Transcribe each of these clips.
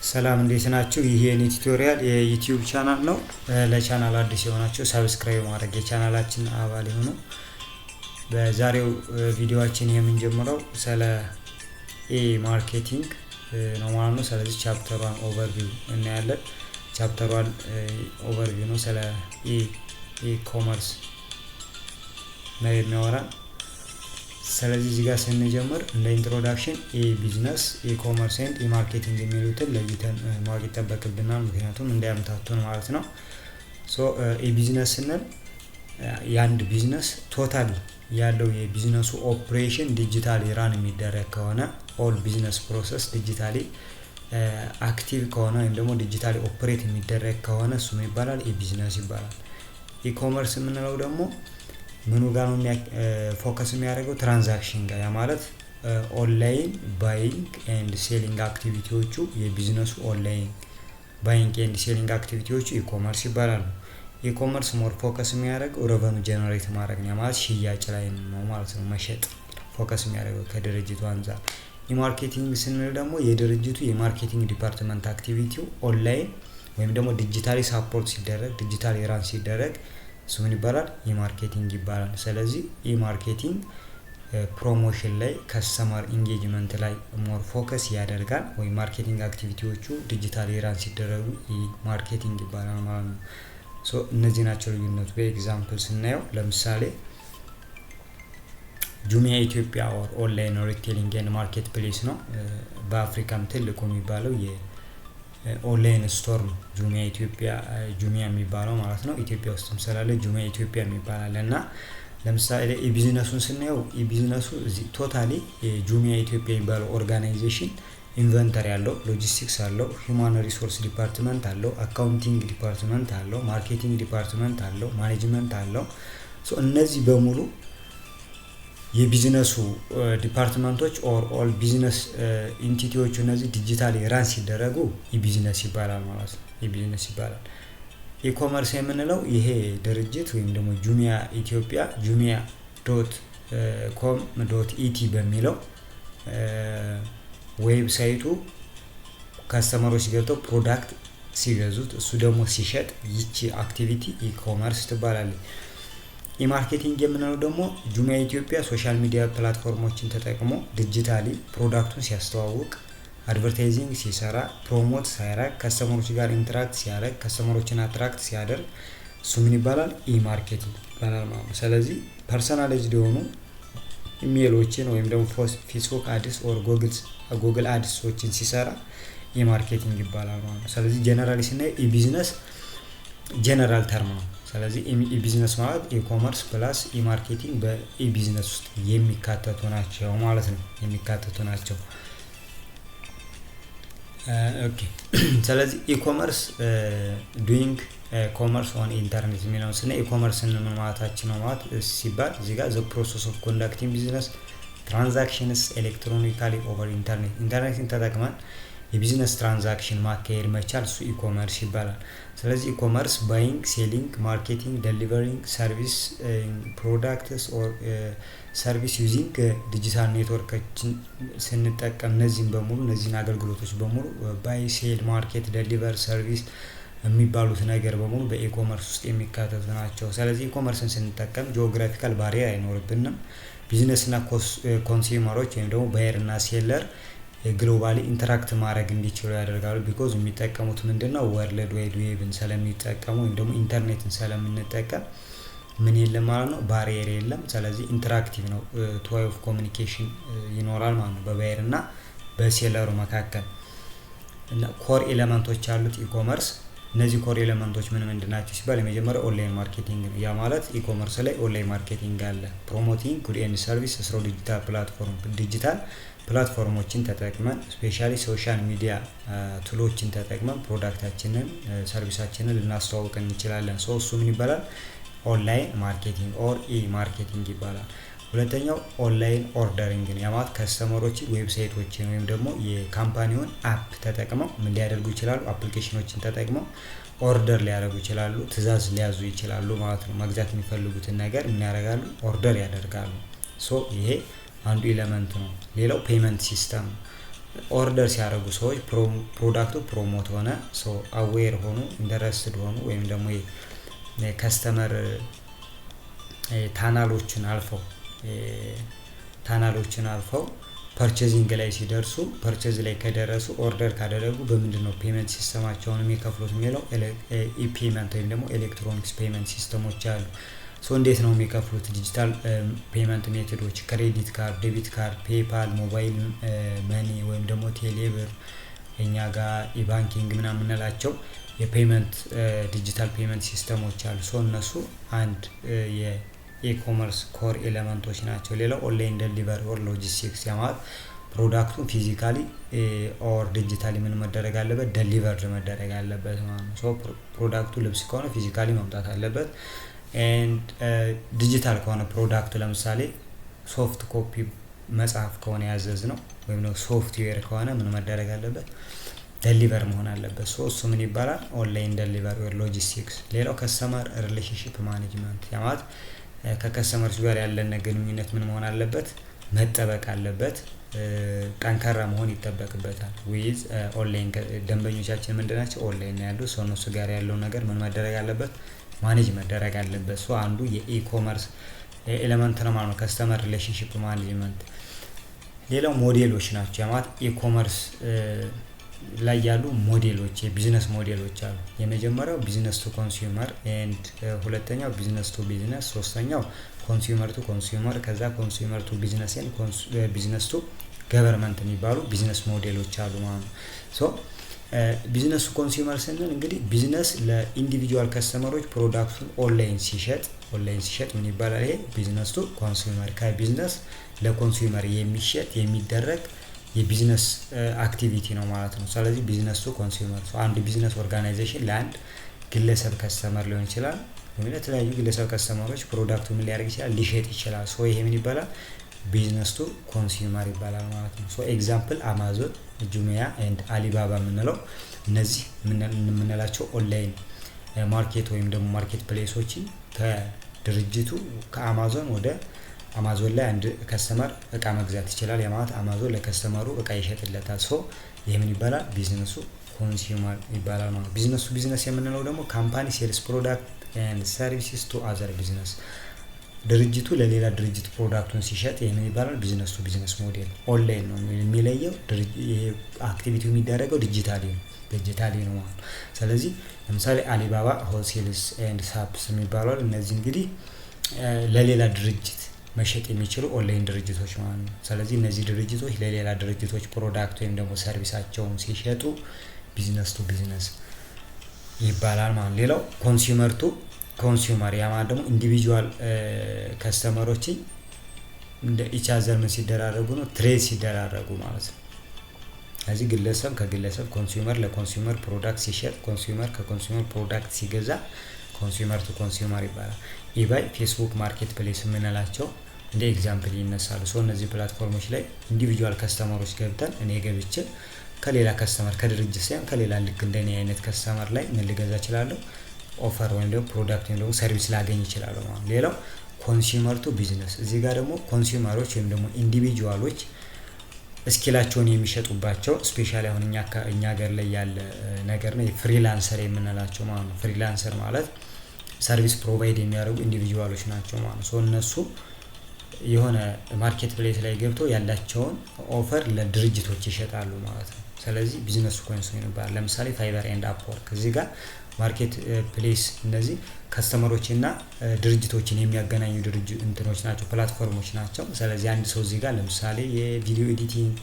ሰላም እንዴት ናችሁ? ይሄ የኔ ቱቶሪያል የዩቲዩብ ቻናል ነው። ለቻናል አዲስ የሆናችሁ ሰብስክራይብ ማድረግ የቻናላችን አባል ይሁኑ። በዛሬው ቪዲዮአችን የምንጀምረው ስለ ማርኬቲንግ ነው ማለት ነው። ስለዚህ ቻፕተር 1 ኦቨርቪው እናያለን። ቻፕተር 1 ኦቨርቪው ነው ስለ ኮመርስ ነው የሚያወራን። ስለዚህ እዚህ ጋር ስንጀምር እንደ ኢንትሮዳክሽን ቢዝነስ፣ ኮመርስ ኤንድ ማርኬቲንግ የሚሉትን ለይተን ማወቅ ይጠበቅብናል፣ ምክንያቱም እንዳያምታቱን ማለት ነው። ቢዝነስ ስንል የአንድ ቢዝነስ ቶታል ያለው የቢዝነሱ ኦፕሬሽን ዲጂታሊ ራን የሚደረግ ከሆነ ኦል ቢዝነስ ፕሮሰስ ዲጂታሊ አክቲቭ ከሆነ ወይም ደግሞ ዲጂታሊ ኦፕሬት የሚደረግ ከሆነ እሱ ምን ይባላል? ቢዝነስ ይባላል። ኢኮመርስ የምንለው ደግሞ ምኑ ጋር ነው ፎከስ የሚያደርገው? ትራንዛክሽን ጋር። ያ ማለት ኦንላይን ባይንግ ኤንድ ሴሊንግ አክቲቪቲዎቹ የቢዝነሱ ኦንላይን ባይንግ ኤንድ ሴሊንግ አክቲቪቲዎቹ ኢኮመርስ ይባላሉ። ኢኮመርስ ሞር ፎከስ የሚያደርገው ሬቨኑ ጀነሬት ማድረግ ነው፣ ማለት ሽያጭ ላይ ነው ማለት ነው። መሸጥ ፎከስ የሚያደርገው ከድርጅቱ አንፃር። የማርኬቲንግ ስንል ደግሞ የድርጅቱ የማርኬቲንግ ዲፓርትመንት አክቲቪቲው ኦንላይን ወይም ደግሞ ዲጂታሊ ሳፖርት ሲደረግ ዲጂታሊ ራን ሲደረግ እሱ ምን ይባላል? ኢማርኬቲንግ ይባላል። ስለዚህ ኢማርኬቲንግ ፕሮሞሽን ላይ ከስተመር ኢንጌጅመንት ላይ ሞር ፎከስ ያደርጋል፣ ወይ ማርኬቲንግ አክቲቪቲዎቹ ዲጂታሊ ራን ሲደረጉ ኢማርኬቲንግ ይባላል ማለት ነው። እነዚህ ናቸው ልዩነቱ። በኤግዛምፕል ስናየው ለምሳሌ ጁሚያ ኢትዮጵያ ኦር ኦንላይን ሪቴሊንግ ኤንድ ማርኬት ፕሌስ ነው። በአፍሪካም ትልቁ የሚባለው ኦንላይን ስቶር ነው ጁሚያ የሚባለው ማለት ነው። ኢትዮጵያ ውስጥም ስላለ ጁሚያ ኢትዮጵያ የሚባል እና ለምሳሌ ቢዝነሱን ስናየው ቢዝነሱ እዚህ ቶታሊ ጁሚያ ኢትዮጵያ የሚባለው ኦርጋናይዜሽን ኢንቨንተሪ አለው፣ ሎጂስቲክስ አለው፣ ሂውማን ሪሶርስ ዲፓርትመንት አለው፣ አካውንቲንግ ዲፓርትመንት አለው፣ ማርኬቲንግ ዲፓርትመንት አለው፣ ማኔጅመንት አለው። እነዚህ በሙሉ የቢዝነሱ ዲፓርትመንቶች ኦር ኦል ቢዝነስ ኢንቲቲዎቹ እነዚህ ዲጂታሊ ራን ሲደረጉ ቢዝነስ ይባላል ማለት ነው። ቢዝነስ ይባላል። ኢኮመርስ የምንለው ይሄ ድርጅት ወይም ደግሞ ጁሚያ ኢትዮጵያ jumia.com.et በሚለው ዌብሳይቱ ከስተመሮች ገብተው ፕሮዳክት ሲገዙት እሱ ደግሞ ሲሸጥ ይቺ አክቲቪቲ ኢኮመርስ ትባላለች። ኢማርኬቲንግ የምንለው ደግሞ ጁሚያ ኢትዮጵያ ሶሻል ሚዲያ ፕላትፎርሞችን ተጠቅሞ ዲጂታሊ ፕሮዳክቱን ሲያስተዋውቅ፣ አድቨርታይዚንግ ሲሰራ፣ ፕሮሞት ሲያደርግ፣ ከስተመሮች ጋር ኢንተራክት ሲያደርግ፣ ከስተመሮችን አትራክት ሲያደርግ እሱ ምን ይባላል? ኢማርኬቲንግ ይባላል ማለት ነው። ስለዚህ ፐርሰናላይዝድ የሆኑ ኢሜሎችን ወይም ደግሞ ፌስቡክ አድስ ኦር ጉግል አድሶችን ሲሰራ ኢማርኬቲንግ ይባላል ማለት ነው። ስለዚህ ጀነራሊ ስናይ ቢዝነስ ጀነራል ተርም ነው። ስለዚህ ቢዝነስ ማለት ኢኮመርስ ፕላስ ኢማርኬቲንግ በቢዝነስ ውስጥ የሚካተቱ ናቸው ማለት ነው። ኦኬ። ስለዚህ ኢኮመርስ ዱይንግ ኮመርስ ኦን ኢንተርኔት የሚለውን ስናይ ኢኮመርስ ምን ማለታችን ነው ማለት ሲባል እዚህ ጋር ዘ ፕሮሰስ ኦፍ ኮንዳክቲንግ ቢዝነስ ትራንዛክሽንስ ኤሌክትሮኒካሊ ኦቨር ኢንተርኔትን ተጠቅመን የቢዝነስ ትራንዛክሽን ማካሄድ መቻል እሱ ኢኮመርስ ይባላል። ስለዚህ ኢኮመርስ ባይንግ፣ ሴሊንግ፣ ማርኬቲንግ፣ ዴሊቨሪንግ ሰርቪስ ፕሮዳክትስ ኦር ሰርቪስ ዩዚንግ ዲጂታል ኔትወርኮችን ስንጠቀም እነዚህን አገልግሎቶች በሙሉ ባይ፣ ሴል፣ ማርኬት፣ ዴሊቨር፣ ሰርቪስ የሚባሉት ነገር በሙሉ በኢኮመርስ ውስጥ የሚካተቱ ናቸው። ስለዚህ ኢኮመርስን ስንጠቀም ጂኦግራፊካል ባሪየር አይኖርብንም። ቢዝነስ እና ኮንሱመሮች ወይም ደግሞ ባየር እና ሴለር ግሎባሊ ኢንተራክት ማድረግ እንዲችሉ ያደርጋሉ። ቢኮዝ የሚጠቀሙት ምንድነው? ወርልድ ዋይድ ዌብን ስለሚጠቀሙ ወይም ደግሞ ኢንተርኔትን ስለምንጠቀም ምን የለም ማለት ነው፣ ባሪየር የለም። ስለዚህ ኢንተራክቲቭ ነው፣ ቱ ዌይ ኦፍ ኮሚኒኬሽን ይኖራል ማለት ነው በባየር እና በሴለሩ መካከል። እና ኮር ኤሌመንቶች አሉት ኢኮመርስ። እነዚህ ኮር ኤሌመንቶች ምን ናቸው ሲባል የመጀመሪያው ኦንላይን ማርኬቲንግ ነው። ያ ማለት ኢኮመርስ ላይ ኦንላይን ማርኬቲንግ አለ። ፕሮሞቲንግ ጉድ ኤንድ ሰርቪስ ስሮ ዲጂታል ፕላትፎርሞችን ተጠቅመን ስፔሻሊ ሶሻል ሚዲያ ቱሎችን ተጠቅመን ፕሮዳክታችንን ሰርቪሳችንን ልናስተዋውቅ እንችላለን። እሱ ምን ይባላል? ኦንላይን ማርኬቲንግ ኦር ማርኬቲንግ ይባላል። ሁለተኛው ኦንላይን ኦርደሪንግ ነው። ያ ማለት ከስተመሮችን ዌብሳይቶችን ወይም ደግሞ የካምፓኒውን አፕ ተጠቅመው ምን ሊያደርጉ ይችላሉ? አፕሊኬሽኖችን ተጠቅመው ኦርደር ሊያደርጉ ይችላሉ፣ ትዕዛዝ ሊያዙ ይችላሉ ማለት ነው። መግዛት የሚፈልጉትን ነገር ምን ያደርጋሉ? ኦርደር ያደርጋሉ። ይሄ አንዱ ኤሌመንት ነው። ሌላው ፔመንት ሲስተም ኦርደር ሲያደርጉ ሰዎች ፕሮዳክቱ ፕሮሞት ሆነ ሶ አዌር ሆኑ ኢንተረስትድ ሆኑ ወይም ደግሞ የከስተመር ታናሎችን አልፈው ፐርቼዚንግ ላይ ሲደርሱ ፐርቼዝ ላይ ከደረሱ ኦርደር ካደረጉ በምንድነው ፔመንት ሲስተማቸውን የሚከፍሉት የሚለው ፔመንት ወይም ደግሞ ኤሌክትሮኒክስ ፔመንት ሲስተሞች አሉ። ሶ እንዴት ነው የሚከፍሉት? ዲጂታል ፔመንት ሜቶዶች ክሬዲት ካርድ፣ ዴቢት ካርድ፣ ፔፓል፣ ሞባይል መኒ ወይም ደግሞ ቴሌብር እኛ ጋር ኢባንኪንግ ምናምን የምንላቸው የፔመንት ዲጂታል ፔመንት ሲስተሞች አሉ። ሶ እነሱ አንድ የኢኮመርስ ኮር ኤሌመንቶች ናቸው። ሌላው ኦንላይን ዴሊቨሪ ኦር ሎጂስቲክስ ማለት ፕሮዳክቱን ፊዚካሊ ኦር ዲጂታሊ ምን መደረግ አለበት? ደሊቨርድ መደረግ አለበት ማለት ነው። ሶ ፕሮዳክቱ ልብስ ከሆነ ፊዚካሊ መምጣት አለበት። ኤንድ ዲጂታል ከሆነ ፕሮዳክቱ ለምሳሌ ሶፍት ኮፒ መጽሐፍ ከሆነ ያዘዝ ነው ወይም ደግሞ ሶፍትዌር ከሆነ ምን መደረግ አለበት? ደሊቨር መሆን አለበት። ሶ እሱ ምን ይባላል? ኦንላይን ዴሊቨሪ ኦር ሎጂስቲክስ። ሌላው ከስተመር ሪሌሽንሺፕ ማኔጅመንት ማለት ከከስተመርስ ጋር ያለን ግንኙነት ምን መሆን አለበት? መጠበቅ አለበት። ጠንካራ መሆን ይጠበቅበታል። ዊዝ ኦንላይን ደንበኞቻችን ምንድናቸው? ኦንላይን ነው ያሉት። ሰው እነሱ ጋር ያለው ነገር ምን መደረግ አለበት? ማኔጅ መደረግ አለበት። ሶ አንዱ የኢኮመርስ ኤሌመንት ነው ማለት ነው፣ ከስተመር ሪሌሽንሺፕ ማኔጅመንት። ሌላው ሞዴሎች ናቸው ማለት ኢኮመርስ ላይ ያሉ ሞዴሎች የቢዝነስ ሞዴሎች አሉ። የመጀመሪያው ቢዝነስ ቱ ኮንሱመር ኤንድ ሁለተኛው ቢዝነስ ቱ ቢዝነስ፣ ሶስተኛው ኮንሱመር ቱ ኮንሱመር፣ ከዛ ኮንሱመር ቱ ቢዝነስ ኤንድ ቢዝነስ ቱ ገቨርንመንት የሚባሉ ቢዝነስ ሞዴሎች አሉ ማለት ነው። ሶ ቢዝነስ ቱ ኮንሱመር ስንል እንግዲህ ቢዝነስ ለኢንዲቪጁዋል ከስተመሮች ፕሮዳክቱን ኦንላይን ሲሸጥ ምን ይባላል? ይሄ ቢዝነስ ቱ ኮንሱመር። ከቢዝነስ ለኮንሱመር የሚደረግ የቢዝነስ አክቲቪቲ ነው ማለት ነው። ስለዚህ ቢዝነስ ቱ ኮንሱመር አንድ ቢዝነስ ኦርጋናይዜሽን ለአንድ ግለሰብ ከስተመር ሊሆን ይችላል ወይም ለተለያዩ ግለሰብ ከስተመሮች ፕሮዳክቱ ምን ሊያደርግ ይችላል? ሊሸጥ ይችላል። ሶ ይሄ ምን ይባላል? ቢዝነስ ቱ ኮንሱመር ይባላል ማለት ነው። ሶ ኤግዛምፕል አማዞን፣ ጁሚያ ኤንድ አሊባባ የምንለው እነዚህ የምንላቸው ኦንላይን ማርኬት ወይም ደግሞ ማርኬት ፕሌሶችን ከድርጅቱ ከአማዞን ወደ አማዞን ላይ አንድ ከስተመር እቃ መግዛት ይችላል። የማለት አማዞን ለከስተመሩ እቃ ይሸጥለታል። ሶ ይሄ ምን ይባላል? ቢዝነሱ ኮንሱመር ይባላል ማለት ነው። ቢዝነስ የምንለው ደግሞ ካምፓኒ ሴልስ ፕሮዳክት ኤንድ ሰርቪስስ ቱ አዘር ቢዝነስ፣ ድርጅቱ ለሌላ ድርጅት ፕሮዳክቱን ሲሸጥ ይሄ ምን ይባላል? ቢዝነስ ቱ ቢዝነስ ሞዴል። ኦንላይን ነው የሚለየው፣ አክቲቪቲው የሚደረገው ዲጂታሊ ነው ማለት ነው። ስለዚህ ለምሳሌ አሊባባ ሆልሴልስ ኤንድ ሳፕስ የሚባለው እነዚህ እንግዲህ ለሌላ ድርጅት መሸጥ የሚችሉ ኦንላይን ድርጅቶች ማለት ነው። ስለዚህ እነዚህ ድርጅቶች ለሌላ ድርጅቶች ፕሮዳክት ወይም ደግሞ ሰርቪሳቸውን ሲሸጡ ቢዝነስ ቱ ቢዝነስ ይባላል ማለት ነው። ሌላው ኮንሱመር ቱ ኮንሱመር ያ ማለት ደግሞ ኢንዲቪጁዋል ከስተመሮችን እንደ ኢቻዘር ምን ሲደራረጉ ነው? ትሬድ ሲደራረጉ ማለት ነው። ስለዚህ ግለሰብ ከግለሰብ ኮንሱመር ለኮንሱመር ፕሮዳክት ሲሸጥ፣ ኮንሱመር ከኮንሱመር ፕሮዳክት ሲገዛ ኮንሱመር ቱ ኮንሱመር ይባላል። ኢባይ፣ ፌስቡክ ማርኬት ፕሌስ የምንላቸው እንደ ኤግዛምፕል ይነሳሉ። ሶ እነዚህ ፕላትፎርሞች ላይ ኢንዲቪጁዋል ከስተመሮች ገብተን እኔ ገብቼ ከሌላ ከስተመር ከድርጅት ሳይሆን ከሌላ ልክ እንደኔ አይነት ከስተመር ላይ ምን ልገዛ እችላለሁ? ኦፈር ወይም ደግሞ ፕሮዳክት ወይም ደግሞ ሰርቪስ ላገኝ እችላለሁ ማለት ነው። ሌላው ኮንሱመር ቱ ቢዝነስ፣ እዚህ ጋር ደግሞ ኮንሱመሮች ወይም ደግሞ ኢንዲቪጁዋሎች ስኪላቸውን የሚሸጡባቸው ስፔሻሊ አሁን እኛ ሀገር ላይ ያለ ነገር ነው ፍሪላንሰር የምንላቸው ማለት ነው። ፍሪላንሰር ማለት ሰርቪስ ፕሮቫይድ የሚያደርጉ ኢንዲቪጁዋሎች ናቸው ማለት ነው። እነሱ የሆነ ማርኬት ፕሌስ ላይ ገብተው ያላቸውን ኦፈር ለድርጅቶች ይሸጣሉ ማለት ነው። ስለዚህ ቢዝነሱ ኮንሱመር ይባላል። ለምሳሌ ፋይበር ኤንድ አፕወርክ እዚህ ጋር ማርኬት ፕሌስ እነዚህ ከስተመሮችና ድርጅቶችን የሚያገናኙ እንትኖች ናቸው፣ ፕላትፎርሞች ናቸው። ስለዚህ አንድ ሰው እዚህ ጋር ለምሳሌ የቪዲዮ ኤዲቲንግ፣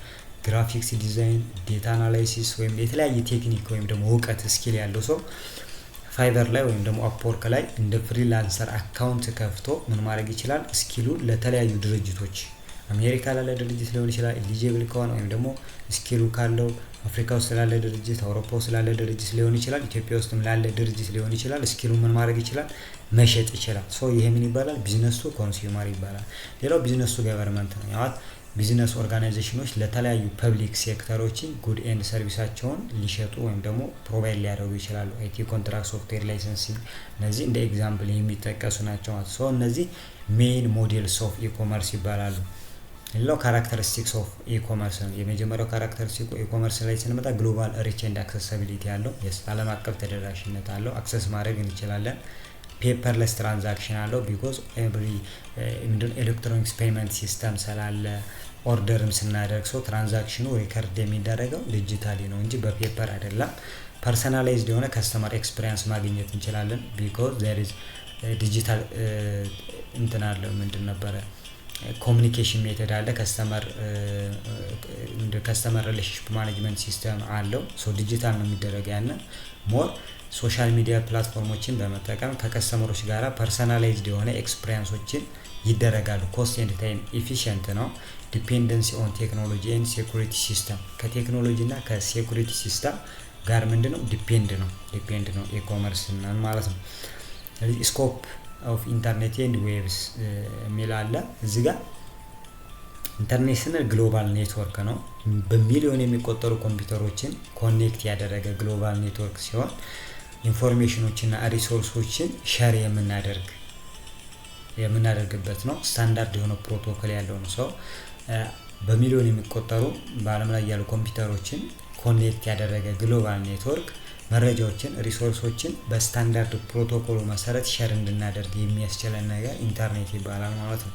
ግራፊክስ ዲዛይን፣ ዴታ አናላይሲስ ወይም የተለያየ ቴክኒክ ወይም ደግሞ እውቀት ስኪል ያለው ሰው ፋይበር ላይ ወይም ደግሞ አፕወርክ ላይ እንደ ፍሪላንሰር አካውንት ከፍቶ ምን ማድረግ ይችላል? ስኪሉ ለተለያዩ ድርጅቶች አሜሪካ ላለ ድርጅት ሊሆን ይችላል ኤሊጂብል ከሆነ ወይም ደግሞ ስኪሉ ካለው አፍሪካ ውስጥ ላለ ድርጅት፣ አውሮፓ ውስጥ ላለ ድርጅት ሊሆን ይችላል፣ ኢትዮጵያ ውስጥም ላለ ድርጅት ሊሆን ይችላል። ስኪሉ ምን ማድረግ ይችላል? መሸጥ ይችላል። ሶ ይሄ ምን ይባላል? ቢዝነስ ቱ ኮንሱመር ይባላል። ሌላው ቢዝነስ ቱ ገቨርንመንት ነው። ያው ቢዝነስ ኦርጋናይዜሽኖች ለተለያዩ ፐብሊክ ሴክተሮችን ጉድ ኤንድ ሰርቪሳቸውን ሊሸጡ ወይም ደግሞ ፕሮቫይድ ሊያደርጉ ይችላሉ። አይቲ ኮንትራክት፣ ሶፍትዌር ላይሰንሲንግ እነዚህ እንደ ኤግዛምፕል የሚጠቀሱ ናቸው። ሶ እነዚህ ሜይን ሞዴልስ ኦፍ ኢኮመርስ ይባላሉ። ሌላው ካራክተሪስቲክስ ኦፍ ኢኮመርስ ነው። የመጀመሪያው ካራክተሪስቲክ ኢኮመርስ ላይ ስንመጣ ግሎባል ሪች ኤንድ አክሰሲቢሊቲ ያለው ዓለም አቀፍ ተደራሽነት አለው። አክሰስ ማድረግ እንችላለን። ፔፐርለስ ትራንዛክሽን አለው ቢኮዝ ኤቭሪ ኤሌክትሮኒክስ ፔመንት ሲስተም ስላለ ኦርደርም ስናደርግ ሰው ትራንዛክሽኑ ሪከርድ የሚደረገው ዲጂታሊ ነው እንጂ በፔፐር አይደለም። ፐርሰናላይዝድ የሆነ ከስተመር ኤክስፒሪየንስ ማግኘት እንችላለን ቢኮዝ ዜር ኢዝ ዲጂታል እንትን አለው ምንድን ነበረ ኮሚኒኬሽን ሜተድ አለ። ከስተመር ሪሌሽንሺፕ ማኔጅመንት ሲስተም አለው። ሶ ዲጂታል ነው የሚደረገው። ያለ ሞር ሶሻል ሚዲያ ፕላትፎርሞችን በመጠቀም ከከስተመሮች ጋራ ፐርሰናላይዝድ የሆነ ኤክስፒሪየንሶችን ይደረጋሉ። ኮስት ኤንድ ታይም ኤፊሽንት ነው። ዲፔንደንሲ ኦን ቴክኖሎጂ ኤንድ ሴኩሪቲ ሲስተም ከቴክኖሎጂ እና ከሴኩሪቲ ሲስተም ጋር ምንድነው ዲፔንድ ነው ኢኮመርስ ማለት ነው። ስለዚህ ስኮፕ ኦፍ ኢንተርኔት ኤንድ ዌብስ የሚል አለ እዚህ ጋር። ኢንተርኔት ስንል ግሎባል ኔትወርክ ነው። በሚሊዮን የሚቆጠሩ ኮምፒውተሮችን ኮኔክት ያደረገ ግሎባል ኔትወርክ ሲሆን ኢንፎርሜሽኖችና ሪሶርሶችን ሼር የምናደርግበት ነው። ስታንዳርድ የሆነ ፕሮቶኮል ያለው ነው። ሰው በሚሊዮን የሚቆጠሩ በአለም ላይ ያሉ ኮምፒውተሮችን ኮኔክት ያደረገ ግሎባል ኔትወርክ መረጃዎችን ሪሶርሶችን በስታንዳርድ ፕሮቶኮሉ መሰረት ሼር እንድናደርግ የሚያስችለን ነገር ኢንተርኔት ይባላል ማለት ነው።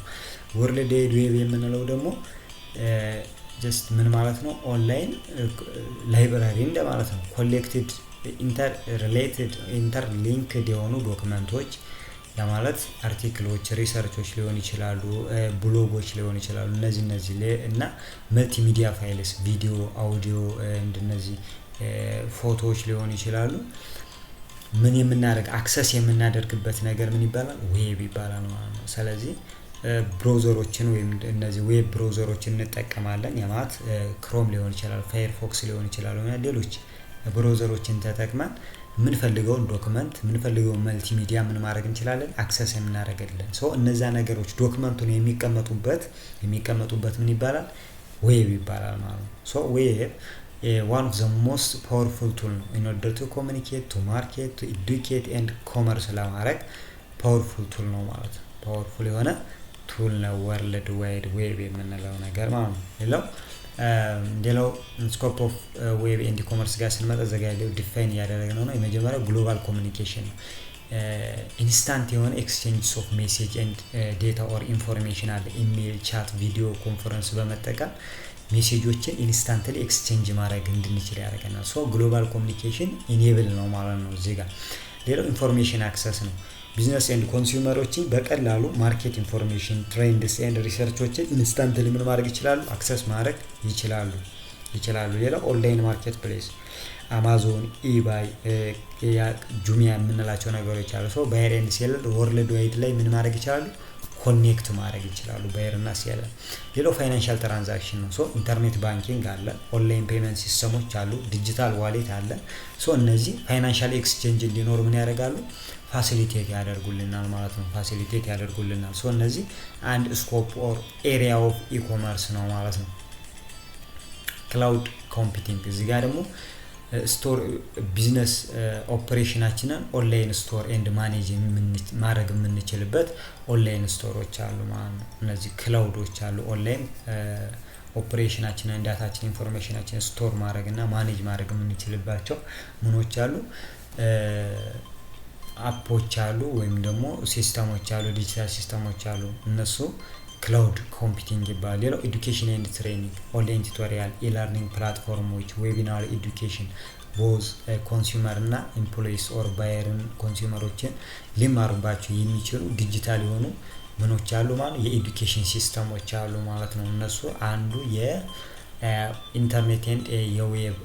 ወርልድ ዋይድ ዌብ የምንለው ደግሞ ጀስት ምን ማለት ነው? ኦንላይን ላይብራሪ እንደማለት ነው። ኮሌክትድ ኢንተርሊንክድ የሆኑ ዶክመንቶች ማለት አርቲክሎች፣ ሪሰርቾች ሊሆን ይችላሉ፣ ብሎጎች ሊሆን ይችላሉ። እነዚህ እና መልቲሚዲያ ፋይልስ ቪዲዮ፣ አውዲዮ እንደነዚህ ፎቶዎች ሊሆኑ ይችላሉ። ምን የምናደርግ አክሰስ የምናደርግበት ነገር ምን ይባላል? ዌብ ይባላል ማለት ነው። ስለዚህ ብራውዘሮችን ወይም እነዚህ ዌብ ብራውዘሮችን እንጠቀማለን። የማለት ክሮም ሊሆን ይችላል፣ ፋየርፎክስ ሊሆን ይችላል እና ሌሎች ብራውዘሮችን ተጠቅመን ምንፈልገውን ዶክመንት ምንፈልገውን መልቲሚዲያ ምን ማድረግ እንችላለን? አክሰስ የምናደርግልን። ሶ እነዛ ነገሮች ዶክመንቱን የሚቀመጡበት ምን ይባላል? ዌብ ይባላል ማለት ነው። ሶ ዌብ one of the most powerful tool in order to communicate, to market, to educate and commerce ለማድረግ ፓወርፉል ቱል ነው ማለት ነው። ፓወርፉል የሆነ ቱል ነው ወርልድ ዋይድ ዌብ የምንለው ነገር ማለት ነው። ሌላው ስኮፕ ኦፍ ዌብ ኤንድ ኮመርስ ጋር ስንመጣ ዘጋለው ዲፋይን ያደረግነው ነው። የመጀመሪያው ግሎባል ኮሚኒኬሽን ነው። ኢንስታንት የሆነ ኤክስቼንጅ ኦፍ ሜሴጅ ኤንድ ዴታ ኦር ኢንፎርሜሽን አለ። ኢሜል፣ ቻት፣ ቪዲዮ ኮንፈረንስ በመጠቀም ሜሴጆችን ኢንስታንትሊ ኤክስቼንጅ ማድረግ እንድንችል ያደርገናል። ሶ ግሎባል ኮሚኒኬሽን ኢኔብል ነው ማለት ነው እዚህ ጋር። ሌላው ኢንፎርሜሽን አክሰስ ነው። ቢዝነስ ኤንድ ኮንሱመሮችን በቀላሉ ማርኬት ኢንፎርሜሽን፣ ትሬንድስ ኤንድ ሪሰርቾችን ኢንስታንትሊ ምን ማድረግ ይችላሉ? አክሰስ ማድረግ ይችላሉ። ሌላው ኦንላይን ማርኬት ፕሌስ አማዞን፣ ኢባይ፣ ጁሚያ የምንላቸው ነገሮች አሉ። ሶ ባየር ኤንድ ሴለር ወርልድ ዋይድ ላይ ምን ማድረግ ይችላሉ? ኮኔክት ማድረግ ይችላሉ ባየር እና ሴለር። ሌላው ፋይናንሻል ትራንዛክሽን ነው። ሶ ኢንተርኔት ባንኪንግ አለ፣ ኦንላይን ፔመንት ሲስተሞች አሉ፣ ዲጂታል ዋሌት አለ። ሶ እነዚህ ፋይናንሻል ኤክስቼንጅ እንዲኖር ምን ያደርጋሉ? ፋሲሊቴት ያደርጉልናል ማለት ነው። ሶ እነዚህ አንድ ስኮፕ ኦር ኤሪያ ኦፍ ኢኮመርስ ነው ማለት ነው። ክላውድ ኮምፒውቲንግ እዚህ ጋር ደግሞ ስቶር ቢዝነስ ኦፕሬሽናችንን ኦንላይን ስቶር ኤንድ ማኔጅ ማድረግ የምንችልበት ኦንላይን ስቶሮች አሉ ማለት ነው። እነዚህ ክላውዶች አሉ። ኦንላይን ኦፕሬሽናችንን ዳታችን ኢንፎርሜሽናችንን ስቶር ማድረግ እና ማኔጅ ማድረግ የምንችልባቸው ምኖች አሉ፣ አፖች አሉ፣ ወይም ደግሞ ሲስተሞች አሉ፣ ዲጂታል ሲስተሞች አሉ። እነሱ ክላውድ ኮምፒውቲንግ ይባላል። ሌላው ኤዱኬሽን ኤንድ ትሬኒንግ ኦንላይን ቱቶሪያል፣ ኢለርኒንግ ፕላትፎርሞች፣ ዌቢናር ኤዱኬሽን ቦዝ ኮንሱመር እና ኤምፕሎይስ ኦር ባየርን ኮንሱመሮችን ሊማሩባቸው የሚችሉ ዲጂታል የሆኑ ምኖች አሉ ማለት የኤዱኬሽን ሲስተሞች አሉ ማለት ነው። እነሱ አንዱ የኢንተርኔት ኤንድ የዌብ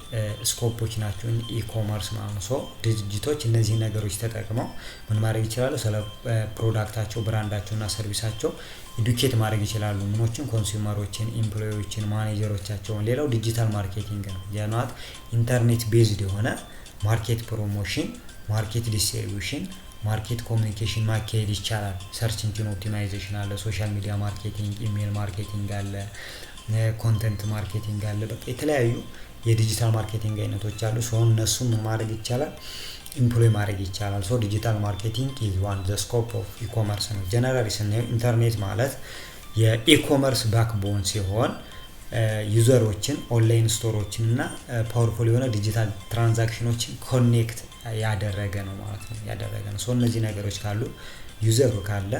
ስኮፖች ናቸው ኢኮመርስ ማለት ነው። ሶ ድርጅቶች እነዚህ ነገሮች ተጠቅመው ምን ማድረግ ይችላሉ? ስለ ፕሮዳክታቸው፣ ብራንዳቸው እና ሰርቪሳቸው ኤዱኬት ማድረግ ይችላሉ። ምኖችን ኮንሱመሮችን፣ ኤምፕሎይዎችን፣ ማኔጀሮቻቸውን። ሌላው ዲጂታል ማርኬቲንግ ነው። የናት ኢንተርኔት ቤዝድ የሆነ ማርኬት ፕሮሞሽን፣ ማርኬት ዲስትሪቢዩሽን፣ ማርኬት ኮሚኒኬሽን ማካሄድ ይቻላል። ሰርች ኢንጂን ኦፕቲማይዜሽን አለ፣ ሶሻል ሚዲያ ማርኬቲንግ፣ ኢሜል ማርኬቲንግ አለ፣ ኮንተንት ማርኬቲንግ አለ። በቃ የተለያዩ የዲጂታል ማርኬቲንግ አይነቶች አሉ። ሶ እነሱን ማድረግ ይቻላል፣ ኢምፕሎይ ማድረግ ይቻላል። ሶ ዲጂታል ማርኬቲንግ ኢዝ ዋን ዘ ስኮፕ ኦፍ ኢኮመርስ ነው። ጀነራሊ ስናየው ኢንተርኔት ማለት የኢኮመርስ ባክቦን ሲሆን ዩዘሮችን ኦንላይን ስቶሮችን እና ፓወርፉል የሆነ ዲጂታል ትራንዛክሽኖችን ኮኔክት ያደረገ ነው ማለት ነው ያደረገ ነው። ሶ እነዚህ ነገሮች ካሉ ዩዘሩ ካለ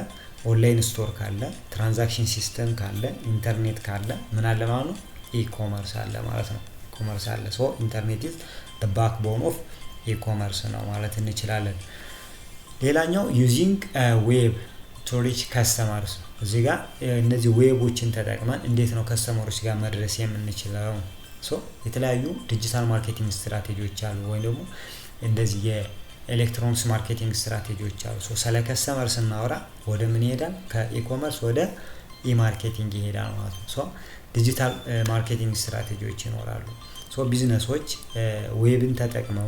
ኦንላይን ስቶር ካለ ትራንዛክሽን ሲስተም ካለ ኢንተርኔት ካለ ምን አለ ማለት ነው ኢኮመርስ አለ ማለት ነው። ኢኮመርስ አለ። ሶ ኢንተርኔት ኢዝ the backbone of ኢኮመርስ ነው ማለት እንችላለን። ሌላኛው ዩዚንግ ዌብ ቱ ሪች ከስተመርስ። እዚህ ጋር እነዚህ ዌቦችን ተጠቅመን እንዴት ነው ከስተመሮች ጋር መድረስ የምንችለው? ሶ የተለያዩ ዲጂታል ማርኬቲንግ ስትራቴጂዎች አሉ ወይም ደግሞ እንደዚህ የኤሌክትሮኒክስ ማርኬቲንግ ስትራቴጂዎች አሉ። ሶ ስለ ከስተመር ስናወራ ወደ ምን ይሄዳል? ከኢኮመርስ ወደ ኢማርኬቲንግ ይሄዳል ማለት ነው። ሶ ዲጂታል ማርኬቲንግ ስትራቴጂዎች ይኖራሉ። ሶ ቢዝነሶች ዌብን ተጠቅመው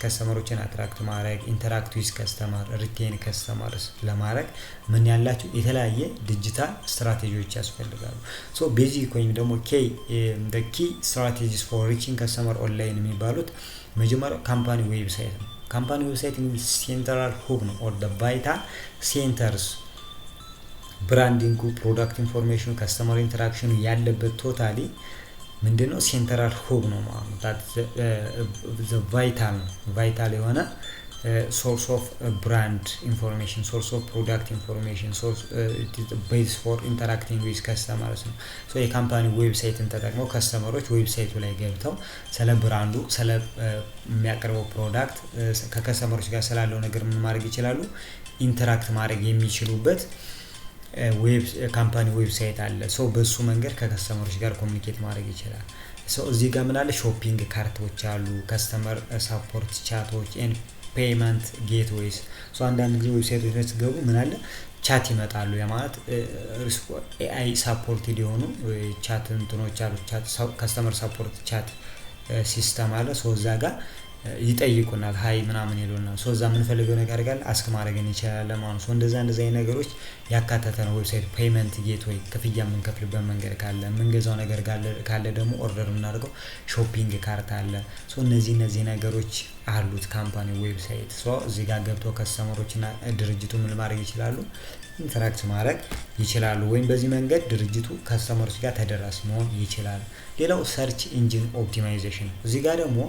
ከስተመሮችን አትራክት ማድረግ ኢንተራክት ዊዝ ከስተመር ሪቴን ከስተመርስ ለማድረግ ምን ያላቸው የተለያየ ዲጂታል ስትራቴጂዎች ያስፈልጋሉ። ሶ ቤዚክ ወይም ደግሞ ኪ ስትራቴጂስ ፎር ሪቺንግ ከስተመር ኦንላይን የሚባሉት መጀመሪያ ካምፓኒ ዌብሳይት ነው። ካምፓኒ ዌብሳይት ሴንትራል ሁብ ነው ኦር ቫይታል ሴንተርስ ብራንዲንጉ ፕሮዳክት ኢንፎርሜሽኑ ከስተመር ኢንተራክሽኑ ያለበት ቶታሊ ምንድነው ሴንትራል ሁብ ነው ማለት ነው። ቫይታል የሆነ ሶርስ ኦፍ ብራንድ ኢንፎርሜሽን ሶርስ ኦፍ ፕሮዳክት ኢንፎርሜሽን ሶርስ ቤዝ ፎር ኢንተራክቲንግ ዊዝ ከስተመርስ ነው። ሶ የካምፓኒ ዌብሳይትን ተጠቅመው ከስተመሮች ዌብሳይቱ ላይ ገብተው ስለ ብራንዱ ስለ የሚያቀርበው ፕሮዳክት ከከስተመሮች ጋር ስላለው ነገር ምን ማድረግ ይችላሉ? ኢንተራክት ማድረግ የሚችሉበት ካምፓኒ ዌብሳይት አለ። ሶ በሱ መንገድ ከከስተመሮች ጋር ኮሙኒኬት ማድረግ ይችላል። ሶ እዚህ ጋር ምን አለ? ሾፒንግ ካርቶች አሉ፣ ከስተመር ሳፖርት ቻቶች ኤንድ ፔይመንት ጌትዌይስ። ሶ አንዳንድ ጊዜ ዌብሳይቶች ላይ ሲገቡ ምን አለ? ቻት ይመጣሉ። ያ ማለት ኤአይ ሳፖርትድ የሆኑ ቻት እንትኖች አሉ። ከስተመር ሳፖርት ቻት ሲስተም አለ። ሶ እዛ ጋር ይጠይቁናል ሃይ ምናምን ይሉናል። ሶ እዛ የምንፈልገው ነገር ጋር አስክ ማድረግ እንችላለን ማለት ነው። እንደዛ አይነት ነገሮች ያካተተ ነው ዌብሳይት። ፔይመንት ጌትዌይ ክፍያ የምንከፍልበት መንገድ ካለ የምንገዛው ነገር ካለ ደግሞ ኦርደር የምናደርገው ሾፒንግ ካርት አለ። ሶ እነዚህ ነገሮች አሉት ካምፓኒ ዌብሳይት። ሶ እዚህ ጋር ገብተው ከስተመሮችና ድርጅቱ ምን ማድረግ ይችላሉ? ኢንተራክት ማድረግ ይችላሉ። ወይም በዚህ መንገድ ድርጅቱ ከስተመሮች ጋር ተደራሽ መሆን ይችላል። ሌላው ሰርች ኢንጂን ኦፕቲማይዜሽን። እዚህ ጋር ደግሞ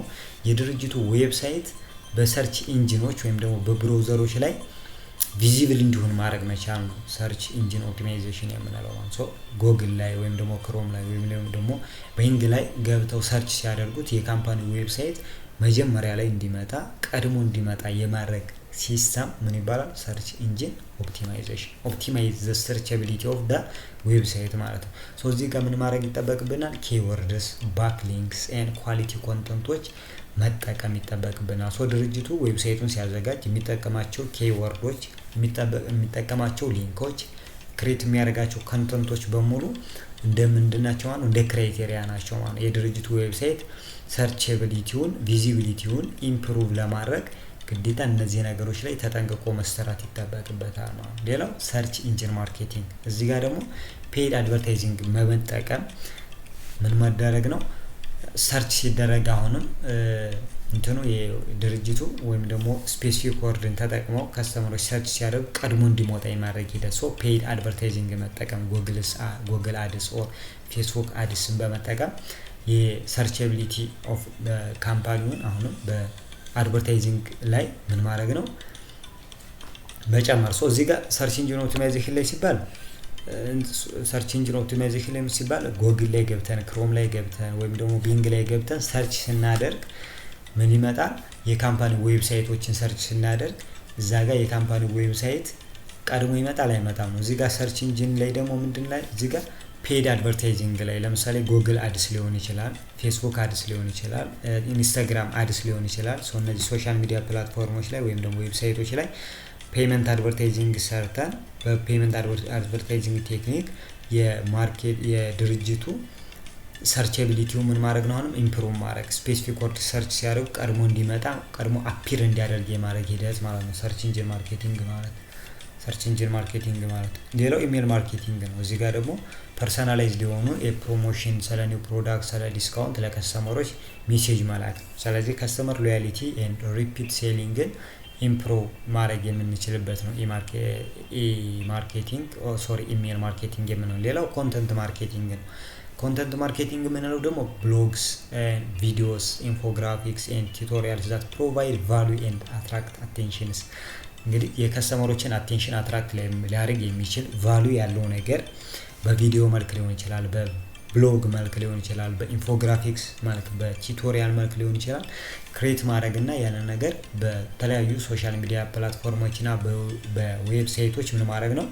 የድርጅቱ ዌብሳይት በሰርች ኢንጂኖች ወይም ደግሞ በብራውዘሮች ላይ ቪዚብል እንዲሆን ማድረግ መቻል ነው ሰርች ኢንጂን ኦፕቲማይዜሽን የምንለው ማለት ነው። ጎግል ላይ ወይም ደግሞ ክሮም ላይ ወይም ደግሞ በኢንግ ላይ ገብተው ሰርች ሲያደርጉት የካምፓኒ ዌብሳይት መጀመሪያ ላይ እንዲመጣ ቀድሞ እንዲመጣ የማድረግ ሲስተም ምን ይባላል? ሰርች ኢንጂን ኦፕቲማይዜሽን። ኦፕቲማይዝ ዘ ሰርችቢሊቲ ኦፍ ዳ ዌብሳይት ማለት ነው። ሶ እዚህ ጋር ምን ማድረግ ይጠበቅብናል? ኪወርድስ ባክሊንክስ ኤንድ ኳሊቲ ኮንተንቶች መጠቀም ይጠበቅብናል። ሶ ድርጅቱ ዌብሳይቱን ሲያዘጋጅ የሚጠቀማቸው ኪወርዶች የሚጠቀማቸው ሊንኮች ክሬት የሚያደርጋቸው ኮንተንቶች በሙሉ እንደምንድናቸው ማለት እንደ ክራይቴሪያ ናቸው ማለት የድርጅቱ ዌብሳይት ሰርችቢሊቲውን ቪዚቢሊቲውን ኢምፕሩቭ ለማድረግ ግዴታ እነዚህ ነገሮች ላይ ተጠንቅቆ መሰራት ይጠበቅበታል ማለት ነው። ሌላው ሰርች ኢንጂን ማርኬቲንግ። እዚህ ጋር ደግሞ ፔድ አድቨርታይዚንግ መጠቀም ምን ማድረግ ነው? ሰርች ሲደረግ አሁንም እንትኑ የድርጅቱ ወይም ደግሞ ስፔሲፊክ ወርድን ተጠቅመው ከስተመሮች ሰርች ሲያደርጉ ቀድሞ እንዲሞታ የማድረግ ሂደት። ሶ ፔድ አድቨርታይዚንግ መጠቀም ጉግል አድስ ኦር ፌስቡክ አድስን በመጠቀም የሰርችቢሊቲ ኦፍ ካምፓኒውን አሁንም በአድቨርታይዚንግ ላይ ምን ማድረግ ነው? መጨመር። ሶ እዚህ ጋር ሰርች ኢንጂን ኦፕቲማይዜሽን ላይ ሲባል ሰርች ኢንጂን ኦፕቲማይዜሽን ላይ ሲባል ጎግል ላይ ገብተን ክሮም ላይ ገብተን ወይም ደግሞ ቢንግ ላይ ገብተን ሰርች ስናደርግ ምን ይመጣል? የካምፓኒ ዌብሳይቶችን ሰርች ስናደርግ እዛ ጋር የካምፓኒ ዌብሳይት ቀድሞ ይመጣል አይመጣም ነው። እዚህ ጋር ሰርች ኢንጂን ላይ ደግሞ ምንድነው እዚህ ጋር ፔድ አድቨርታይዚንግ ላይ ለምሳሌ ጎግል አድስ ሊሆን ይችላል፣ ፌስቡክ አድስ ሊሆን ይችላል፣ ኢንስታግራም አድስ ሊሆን ይችላል። ሶ እነዚህ ሶሻል ሚዲያ ፕላትፎርሞች ላይ ወይም ደግሞ ዌብሳይቶች ላይ ፔመንት አድቨርታይዚንግ ሰርተን በፔመንት አድቨርታይዚንግ ቴክኒክ የድርጅቱ ሰርችቢሊቲው ምን ማድረግ ነው? አሁንም ኢምፕሩቭ ማድረግ ስፔሲፊክ ወርድ ሰርች ሲያደርጉ ቀድሞ እንዲመጣ ቀድሞ አፒር እንዲያደርግ የማድረግ ሂደት ማለት ነው ሰርች ኢንጂን ማርኬቲንግ ማለት። ሰርች ኢንጂን ማርኬቲንግ ማለት ሌላው ኢሜል ማርኬቲንግ ነው። እዚህ ጋር ደግሞ ፐርሰናላይዝድ የሆኑ የፕሮሞሽን ስለ ኒው ፕሮዳክት ስለ ዲስካውንት ለከስተመሮች ሜሴጅ መላክ ነው። ስለዚህ ከስተመር ሎያሊቲ ኤንድ ሪፒት ሴሊንግን ኢምፕሩቭ ማድረግ የምንችልበት ነው ኢሜል ማርኬቲንግ የምንለው። ሌላው ኮንተንት ማርኬቲንግ ነው። ኮንተንት ማርኬቲንግ የምንለው ደግሞ ብሎግስ፣ ቪዲዮስ፣ ኢንፎግራፊክስ ኤንድ ቱቶሪያልስ ዛት ፕሮቫይድ ቫልዩ ኤንድ አትራክት አቴንሽንስ። እንግዲህ የከስተመሮችን አቴንሽን አትራክት ሊያደርግ የሚችል ቫልዩ ያለው ነገር በቪዲዮ መልክ ሊሆን ይችላል፣ በብሎግ መልክ ሊሆን ይችላል፣ በኢንፎግራፊክስ መልክ፣ በቱቶሪያል መልክ ሊሆን ይችላል። ክሬት ማድረግ እና ያንን ነገር በተለያዩ ሶሻል ሚዲያ ፕላትፎርሞችና በዌብሳይቶች ምን ማድረግ ነው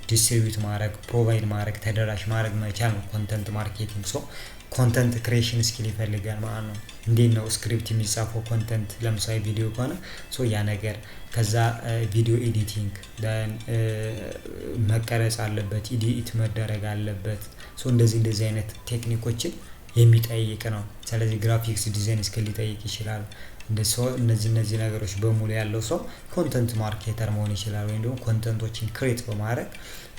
ዲስትሪቢዩት ማድረግ፣ ፕሮቫይድ ማድረግ፣ ተደራሽ ማድረግ መቻል ነው ኮንተንት ማርኬቲንግ። ኮንተንት ክሬሽን ስኪል ይፈልጋል ማለት ነው። እንዴት ነው ስክሪፕት የሚጻፈው ኮንተንት፣ ለምሳሌ ቪዲዮ ከሆነ ያ ነገር ከዛ ቪዲዮ ኤዲቲንግ መቀረጽ አለበት፣ ኢዲት መደረግ አለበት። እንደዚህ አይነት ቴክኒኮችን የሚጠይቅ ነው። ስለዚህ ግራፊክስ ዲዛይን ስኪል ሊጠይቅ ይችላል። እነዚህ ነገሮች በሙሉ ያለው ሰው ኮንተንት ማርኬተር መሆን ይችላል። ወይም ደግሞ ኮንተንቶችን ክሬት በማድረግ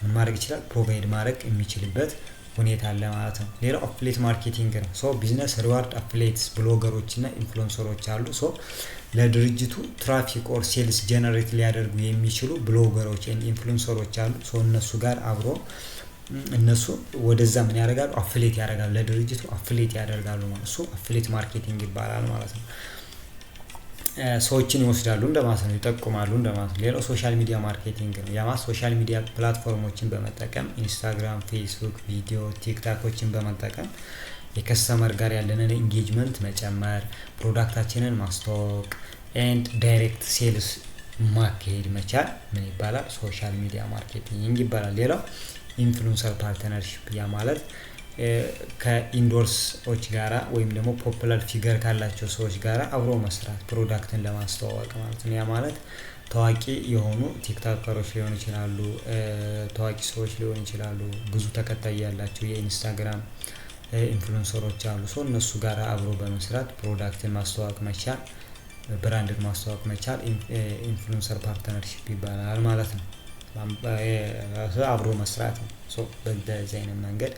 ምን ማድረግ ይችላል ፕሮቫይድ ማድረግ የሚችልበት ሁኔታ አለ ማለት ነው። ሌላው አፍሌት ማርኬቲንግ ነው። ቢዝነስ ሪዋርድ አፍሌትስ ብሎገሮች እና ኢንፍሉዌንሰሮች አሉ። ለድርጅቱ ትራፊክ ኦር ሴልስ ጀነሬት ሊያደርጉ የሚችሉ ብሎገሮች እና ኢንፍሉዌንሰሮች አሉ። እነሱ ጋር አብሮ እነሱ ወደዛ ምን ያደርጋሉ አፍሌት ያደርጋሉ፣ ለድርጅቱ አፍሌት ያደርጋሉ ማለት ነው። አፍሌት ማርኬቲንግ ይባላል ማለት ነው። ሰዎችን ይወስዳሉ እንደማለት ነው፣ ይጠቁማሉ እንደማለት ነው። ሌላው ሶሻል ሚዲያ ማርኬቲንግ ነው። ሶሻል ሚዲያ ፕላትፎርሞችን በመጠቀም ኢንስታግራም፣ ፌስቡክ፣ ቪዲዮ፣ ቲክታኮችን በመጠቀም የከስተመር ጋር ያለንን ኢንጌጅመንት መጨመር፣ ፕሮዳክታችንን ማስተዋወቅ ኤንድ ዳይሬክት ሴልስ ማካሄድ መቻል ምን ይባላል ሶሻል ሚዲያ ማርኬቲንግ ይባላል። ሌላው ኢንፍሉዌንሰር ፓርትነርሺፕ፣ ያ ማለት ከኢንዶርሶች ጋራ ወይም ደግሞ ፖፑላር ፊገር ካላቸው ሰዎች ጋራ አብሮ መስራት ፕሮዳክትን ለማስተዋወቅ ማለት ነው። ያ ማለት ታዋቂ የሆኑ ቲክቶከሮች ሊሆኑ ይችላሉ፣ ታዋቂ ሰዎች ሊሆኑ ይችላሉ፣ ብዙ ተከታይ ያላቸው የኢንስታግራም ኢንፍሉዌንሰሮች አሉ። እነሱ ጋራ አብሮ በመስራት ፕሮዳክትን ማስተዋወቅ መቻል፣ ብራንድን ማስተዋወቅ መቻል ኢንፍሉዌንሰር ፓርትነርሺፕ ይባላል ማለት ነው። አብሮ መስራት ነው። በዚህ አይነት መንገድ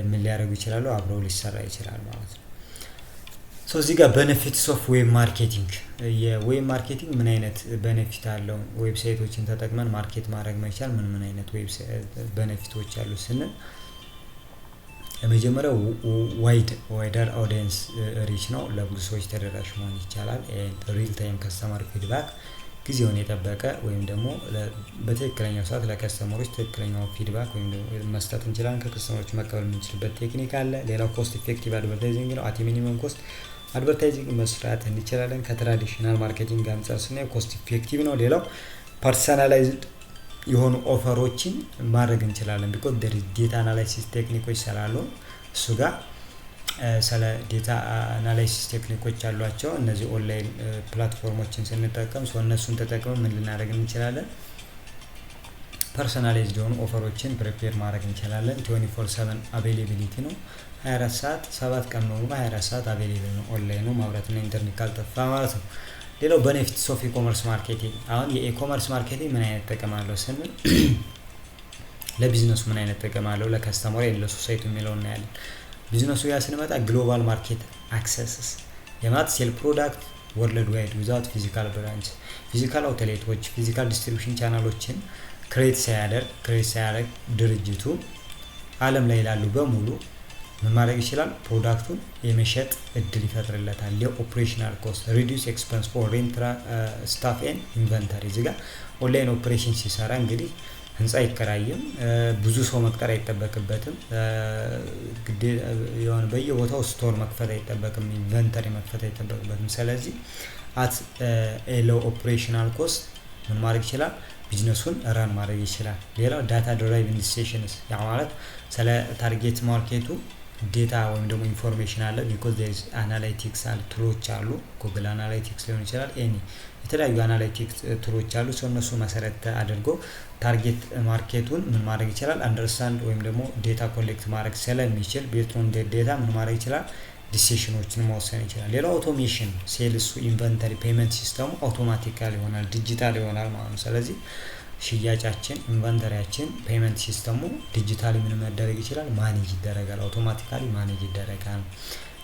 ምን ሊያደርጉ ይችላሉ አብረው ሊሰራ ይችላል ማለት ነው። እዚህ ጋር ቤኔፊትስ ኦፍ ዌብ ማርኬቲንግ፣ የዌብ ማርኬቲንግ ምን አይነት ቤኔፊት አለው፣ ዌብሳይቶችን ተጠቅመን ማርኬት ማድረግ መቻል ምን አይነት ቤኔፊቶች አሉ ስንል የመጀመሪያው ዋይደር ኦዲየንስ ሪች ነው፣ ለብዙ ሰዎች ተደራሽ መሆን ይቻላል። ሪል ታይም ከስተመር ፊድባክ፣ ጊዜውን የጠበቀ ወይም ደግሞ በትክክለኛው ሰዓት ለከስተመሮች ትክክለኛው ፊድባክ ወይም ደግሞ መስጠት እንችላለን፣ ከከስተመሮች መቀበል የምንችልበት ቴክኒክ አለ። ሌላው ኮስት ኢፌክቲቭ አድቨርታይዚንግ ነው። አት ሚኒመም ኮስት አድቨርታይዚንግ መስራት እንችላለን። ከትራዲሽናል ማርኬቲንግ አንፃር ስናየው ኮስት ኢፌክቲቭ ነው። ሌላው ፐርሰናላይዝድ የሆኑ ኦፈሮችን ማድረግ እንችላለን። ቢኮዝ ዴታ አናላይሲስ ቴክኒኮች ስላሉ እሱ ጋር ስለ ዴታ አናላይሲስ ቴክኒኮች አሏቸው። እነዚህ ኦንላይን ፕላትፎርሞችን ስንጠቀም እነሱን ተጠቅመን ምን ልናደርግ እንችላለን ፐርሰናላይዝድ የሆኑ ኦፈሮችን ፕሪፔር ማድረግ እንችላለን። 24/7 አቬይላቢሊቲ ነው። 24 ሰዓት 7 ቀን ነው 24 ሰዓት አቬይላብል ነው። ኦንላይኑ ማብራትና ኢንተርኔት ካልጠፋ ማለት ነው። ሌላው ቤኔፊትስ ኦፍ ኢኮመርስ ማርኬቲንግ፣ አሁን የኢኮመርስ ማርኬቲንግ ምን አይነት ጥቅም አለው ስንል ለቢዝነሱ ምን አይነት ጥቅም አለው፣ ለከስተመሩ ለሶሳይቲ የሚለው እናያለን። ቢዝነሱ ጋር ስንመጣ ግሎባል ማርኬት አክሰስስ የማት ሴል ፕሮዳክት ወርልድ ዋይድ ዊዛውት ፊዚካል ብራንች፣ ፊዚካል አውትሌቶች ፊዚካል ዲስትሪቢዩሽን ቻናሎችን ክሬት ሳያደርግ ድርጅቱ ዓለም ላይ ላሉ በሙሉ ምን ማድረግ ይችላል ፕሮዳክቱን የመሸጥ እድል ይፈጥርለታል። የኦፕሬሽናል ኮስት ሪዲዩስ ኤክስፐንስ ፎር ሬንት ስታፍ ኤንድ ኢንቨንተሪ። እዚህ ጋር ኦንላይን ኦፕሬሽን ሲሰራ እንግዲህ ህንፃ አይከራይም፣ ብዙ ሰው መቅጠር አይጠበቅበትም፣ የሆነ በየቦታው ስቶር መክፈት አይጠበቅም፣ ኢንቨንተሪ መክፈት አይጠበቅበትም። ስለዚህ አት ሎው ኦፕሬሽናል ኮስት ምን ማድረግ ይችላል ቢዝነሱን ራን ማድረግ ይችላል። ሌላው ዳታ ድራይቭን ዲሲዥንስ፣ ያ ማለት ስለ ታርጌት ማርኬቱ ዴታ ወይም ደግሞ ኢንፎርሜሽን አለ። ቢኮዝ ዜር ኢዝ አናላይቲክስ አለ፣ ቱሎች አሉ፣ ጉግል አናላይቲክስ ሊሆን ይችላል፣ የተለያዩ አናላይቲክስ ቱሎች አሉ። እነሱ መሰረት አድርጎ ታርጌት ማርኬቱን ምን ማድረግ ይችላል አንደርስታንድ ወይም ደግሞ ዴታ ኮሌክት ማድረግ ስለሚችል ቤዝድ ኦን ዴታ ምን ማድረግ ይችላል ዲሲዥኖችን መወሰን ይችላል። ሌላው አውቶሜሽን ሴልሱ ኢንቨንተሪ ፔመንት ሲስተሙ አውቶማቲካሊ ይሆናል፣ ዲጂታል ይሆናል ማለት ነው። ስለዚህ ሽያጫችን፣ ኢንቨንተሪያችን፣ ፔመንት ሲስተሙ ዲጂታሊ ምን መደረግ ይችላል? ማኔጅ ይደረጋል። አውቶማቲካሊ ማኔጅ ይደረጋል።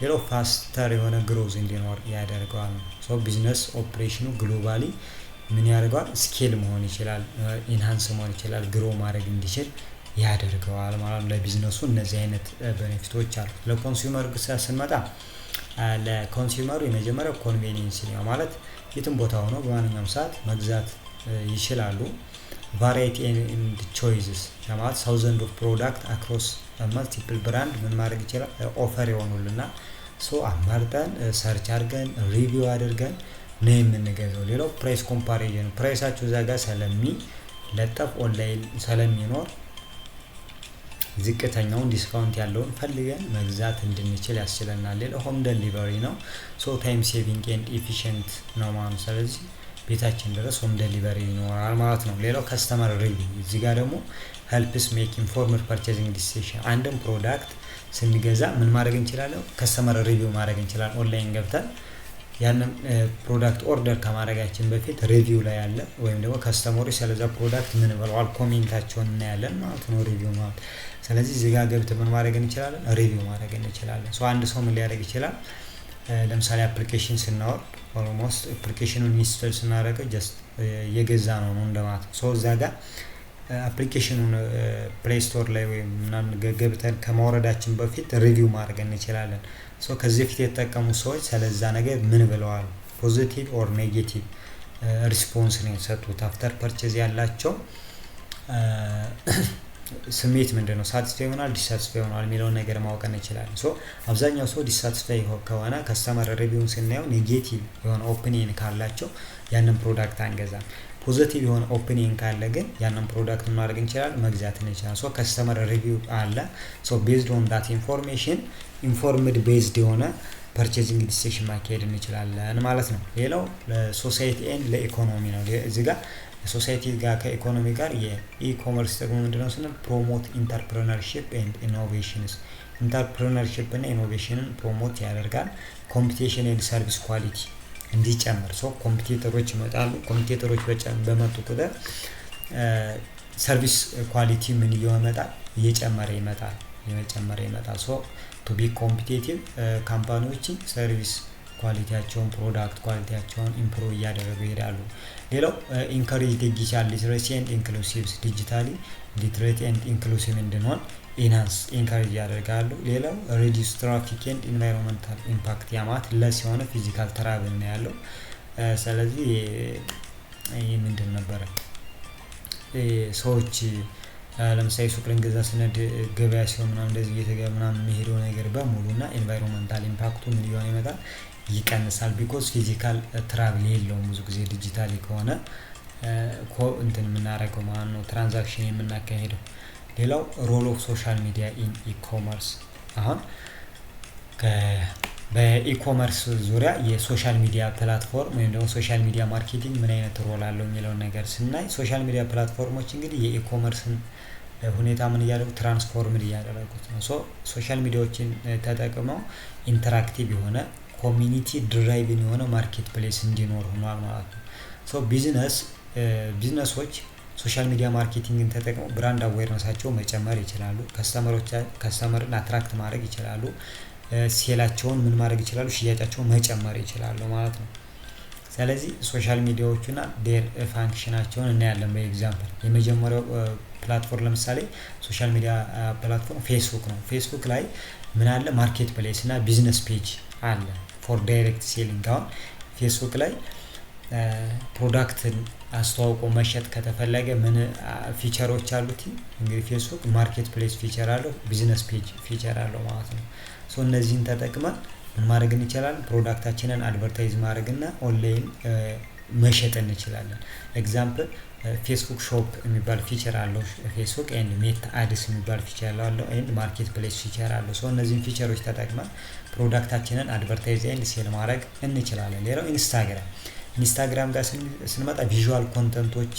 ሌላው ፋስተር የሆነ ግሮዝ እንዲኖር ያደርገዋል። ሶ ቢዝነስ ኦፕሬሽኑ ግሎባሊ ምን ያደርገዋል? ስኬል መሆን ይችላል፣ ኢንሃንስ መሆን ይችላል፣ ግሮ ማድረግ እንዲችል ያደርገዋል ማለት ነው። ለቢዝነሱ እነዚህ አይነት ቤኔፊቶች አሉ። ለኮንሱመር ስንመጣ ለኮንሱመሩ የመጀመሪያው ኮንቬኒየንስ ነው ማለት የትም ቦታ ሆኖ በማንኛውም ሰዓት መግዛት ይችላሉ። ቫራይቲ ኤንድ ቾይስስ ማለት ታውዘንድ ኦፍ ፕሮዳክት አክሮስ መልቲፕል ብራንድ ምን ማድረግ ይችላል? ኦፈር ይሆኑልና አማርጠን ሰርች አድርገን ሪቪው አድርገን ነው የምንገዛው። ሌላው ፕራይስ ኮምፓሪዥን ፕራይሳቸው እዛ ጋር ስለሚለጠፍ ኦንላይን ስለሚኖር ዝቅተኛውን ዲስካውንት ያለውን ፈልገን መግዛት እንድንችል ያስችለናል። ሌላው ሆም ዴሊቨሪ ነው። ታይም ሴቪንግ ኤንድ ኢፊሽንት ነው ማለት ነው። ስለዚህ ቤታችን ድረስ ሆም ዴሊቨሪ ይኖራል ማለት ነው። ሌላው ከስተመር ሪቪው እዚህ ጋር ደግሞ ሄልፕስ ሜክ ኢንፎርምድ ፐርቼዚንግ ዲሲዥን አንድም ፕሮዳክት ስንገዛ ምን ማድረግ እንችላለን? ከስተመር ሪቪው ማድረግ እንችላለን። ኦንላይን ገብተን ያንን ፕሮዳክት ኦርደር ከማድረጋችን በፊት ሪቪው ላይ ያለ ወይም ደግሞ ከስተመሮች ስለዛ ፕሮዳክት ምን ብለዋል ኮሜንታቸውን እናያለን ማለት ነው። ሪቪው ማለት ስለዚህ እዚህ ጋር ገብተን ምን ማድረግ እንችላለን? ሪቪው ማድረግ እንችላለን። አንድ ሰው ምን ሊያደርግ ይችላል? ለምሳሌ አፕሊኬሽን ስናወርድ ኦልሞስት አፕሊኬሽኑን ኢንስቶል ስናደርገው ጀስት የገዛ ነው እንደማለት ነው። እዛ ጋር አፕሊኬሽኑን ፕሌይ ስቶር ላይ ወይም ምናምን ገብተን ከማውረዳችን በፊት ሪቪው ማድረግ እንችላለን። ከዚህ በፊት የተጠቀሙ ሰዎች ስለዛ ነገር ምን ብለዋል? ፖዚቲቭ ኦር ኔጌቲቭ ሪስፖንስ ነው የሰጡት። አፍተር ፐርቼዝ ያላቸው ስሜት ምንድነው? ሳቲስፋይ ሆናል ዲሳቲስፋይ ሆናል የሚለውን ነገር ማወቅ እንችላለን። አብዛኛው ሰው ዲሳቲስፋይ ከሆነ ከስተመር ሪቪውን ስናየው ኔጌቲቭ የሆነ ኦፒኒየን ካላቸው ያንን ፕሮዳክት አንገዛም። ፖዚቲቭ የሆነ ኦፒኒየን ካለ ግን ያንን ፕሮዳክት ማድረግ እንችላለን መግዛት እንችላለን። ከስተመር ሪቪው አለ። ቤዝድ ኦን ዳት ኢንፎርሜሽን ኢንፎርምድ ቤዝድ የሆነ ፐርቼዚንግ ዲሲዥን ማካሄድ እንችላለን ማለት ነው። ሌላው ለሶሳይቲ ኤንድ ለኢኮኖሚ ነው። እዚህ ጋር ሶሳይቲ ጋር ከኢኮኖሚ ጋር የኢኮመርስ ጥቅሙ ምንድነው ስንል ፕሮሞት ኢንተርፕረነርሺፕ ኤንድ ኢኖቬሽንስ ኢንተርፕረነርሺፕ እና ኢኖቬሽንን ፕሮሞት ያደርጋል። ኮምፒቲሽን ኤንድ ሰርቪስ ኳሊቲ እንዲጨምር ኮምፒቲተሮች ይመጣሉ። ኮምፒቲተሮች በመጡ ቁጥር ሰርቪስ ኳሊቲ ምን ይመጣል? እየጨመረ ይመጣል። ቱ ቢ ኮምፒቲቲቭ ካምፓኒዎችን ሰርቪስ ኳሊቲያቸውን ፕሮዳክት ኳሊቲያቸውን ኢምፕሩቭ እያደረጉ ይሄዳሉ። ሌላው ኢንካሬጅ ዲጂታል ሊትሬሲ ኤንድ ኢንክሉሲቭስ ዲጂታሊ ሊትሬት ኤንድ ኢንክሉሲቭ እንድንሆን ኢንሃንስ ኢንካሬጅ ያደርጋሉ። ሌላው ሪዲዩስ ትራፊክ ኤንድ ኢንቫይሮንመንታል ኢምፓክት ያማት ለስ የሆነ ፊዚካል ትራቭል ነው ያለው። ስለዚህ ይህ ምንድን ነበረ ሰዎች ለምሳሌ ሱቅ ልንገዛ ስንሄድ ገበያ ሲሆን ምናምን እንደዚህ እየተገበያ ምናምን የሚሄደው ነገር በሙሉና ኢንቫይሮንመንታል ኢምፓክቱ ምን ይሆን ይመጣል? ይቀንሳል። ቢኮዝ ፊዚካል ትራቭል የለውም ብዙ ጊዜ ዲጂታሊ ከሆነ እንትን የምናደርገው ማለት ነው ትራንዛክሽን የምናካሄደው። ሌላው ሮል ኦፍ ሶሻል ሚዲያ ኢን ኢኮመርስ አሁን በኢኮመርስ ዙሪያ የሶሻል ሚዲያ ፕላትፎርም ወይም ደግሞ ሶሻል ሚዲያ ማርኬቲንግ ምን አይነት ሮል አለው የሚለውን ነገር ስናይ ሶሻል ሚዲያ ፕላትፎርሞች እንግዲህ የኢኮመርስን ሁኔታ ምን እያደረጉ ትራንስፎርም እያደረጉት ነው። ሶሻል ሚዲያዎችን ተጠቅመው ኢንተራክቲቭ የሆነ ኮሚኒቲ ድራይቭን የሆነ ማርኬት ፕሌስ እንዲኖር ሆኗል ማለት ነው። ቢዝነሶች ሶሻል ሚዲያ ማርኬቲንግን ተጠቅመው ብራንድ አዌርነሳቸው መጨመር ይችላሉ። ከስተመርን አትራክት ማድረግ ይችላሉ። ሴላቸውን ምን ማድረግ ይችላሉ? ሽያጫቸውን መጨመር ይችላሉ ማለት ነው። ስለዚህ ሶሻል ሚዲያዎቹና ዴር ፋንክሽናቸውን እናያለን በኤግዛምፕል። የመጀመሪያው ፕላትፎርም ለምሳሌ ሶሻል ሚዲያ ፕላትፎርም ፌስቡክ ነው። ፌስቡክ ላይ ምን አለ? ማርኬት ፕሌስ እና ቢዝነስ ፔጅ አለ ፎር ዳይሬክት ሴሊንግ። አሁን ፌስቡክ ላይ ፕሮዳክትን አስተዋውቆ መሸጥ ከተፈለገ ምን ፊቸሮች አሉት? እንግዲህ ፌስቡክ ማርኬት ፕሌስ ፊቸር አለው፣ ቢዝነስ ፔጅ ፊቸር አለው ማለት ነው። እነዚህን ተጠቅመን ምን ማድረግ እንችላለን? ፕሮዳክታችንን አድቨርታይዝ ማድረግና ኦንላይን መሸጥ እንችላለን። ኤግዛምፕል ፌስቡክ ሾፕ የሚባል ፊቸር አለው ፌስቡክ ኤንድ ሜታ አድስ የሚባል ፊቸር አለው ኤንድ ማርኬት ፕሌስ ፊቸር አለው። እነዚህን ፊቸሮች ተጠቅመን ፕሮዳክታችንን አድቨርታይዝ ኤንድ ሴል ማድረግ እንችላለን። ሌላው ኢንስታግራም ጋር ስንመጣ ቪዥዋል ኮንተንቶች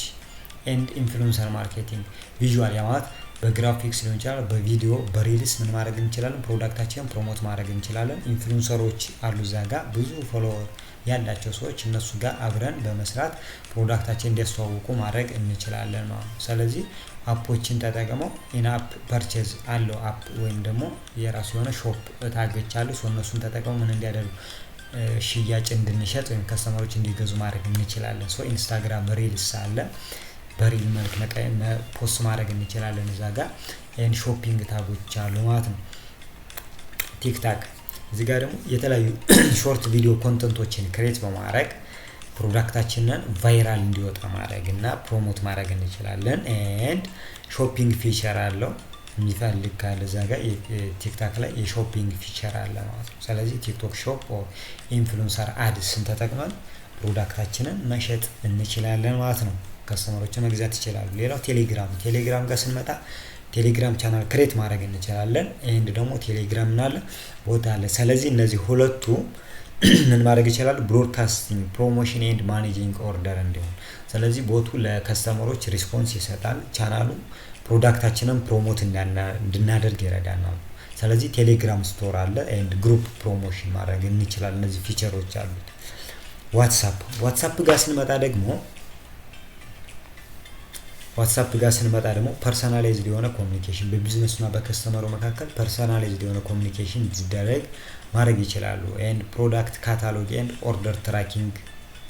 ኤንድ ኢንፍሉዌንሰር ማርኬቲንግ። ቪዥዋል ማለት በግራፊክስ ሊሆን ይችላል፣ በቪዲዮ በሪልስ ምን ማድረግ እንችላለን? ፕሮዳክታችንን ፕሮሞት ማድረግ እንችላለን። ኢንፍሉዌንሰሮች አሉ እዛ ጋር ብዙ ፎሎወር ያላቸው ሰዎች እነሱ ጋር አብረን በመስራት ፕሮዳክታችን እንዲያስተዋውቁ ማድረግ እንችላለን ማለት ነው። ስለዚህ አፖችን ተጠቅመው ኢንአፕ ፐርቼዝ አለው አፕ ወይም ደግሞ የራሱ የሆነ ሾፕ ታጎች አሉ። እነሱን ተጠቅመው ምን እንዲያደርጉ ሽያጭ እንድንሸጥ ወይም ከስተመሮች እንዲገዙ ማድረግ እንችላለን። ኢንስታግራም ሪልስ አለ፣ በሪል መልክ ፖስት ማድረግ እንችላለን እዛ ጋር። ሾፒንግ ታጎች አሉ ማለት ነው። ቲክታክ እዚህ ጋር ደግሞ የተለያዩ ሾርት ቪዲዮ ኮንተንቶችን ክሬት በማድረግ ፕሮዳክታችንን ቫይራል እንዲወጣ ማድረግ እና ፕሮሞት ማድረግ እንችላለን። ኤንድ ሾፒንግ ፊቸር አለው። የሚፈልግ ካለ እዛ ጋር ቲክታክ ላይ የሾፒንግ ፊቸር አለ ማለት ነው። ስለዚህ ቲክቶክ ሾፕ ኦር ኢንፍሉዌንሰር አድስን ተጠቅመን ፕሮዳክታችንን መሸጥ እንችላለን ማለት ነው። ከስተመሮችን መግዛት ይችላሉ። ሌላው ቴሌግራም ጋር ስንመጣ ቴሌግራም ቻናል ክሬት ማድረግ እንችላለን። ኤንድ ደግሞ ቴሌግራም እናለ ቦታ አለ። ስለዚህ እነዚህ ሁለቱ ምን ማድረግ ይችላል? ብሮድካስቲንግ፣ ፕሮሞሽን ኤንድ ማኔጂንግ ኦርደር እንዲሆን። ስለዚህ ቦቱ ለከስተመሮች ሪስፖንስ ይሰጣል። ቻናሉ ፕሮዳክታችንን ፕሮሞት እንድናደርግ ይረዳናል። ስለዚህ ቴሌግራም ስቶር አለ ኤንድ ግሩፕ ፕሮሞሽን ማድረግ እንችላለን። እነዚህ ፊቸሮች አሉት። ዋትስአፕ ጋር ስንመጣ ደግሞ ፐርሰናላይዝድ የሆነ ኮሚኒኬሽን በቢዝነስና በከስተመሩ መካከል ፐርሰናላይዝድ የሆነ ኮሚኒኬሽን እንዲደረግ ማድረግ ይችላሉ። ኤንድ ፕሮዳክት ካታሎግ ኤንድ ኦርደር ትራኪንግ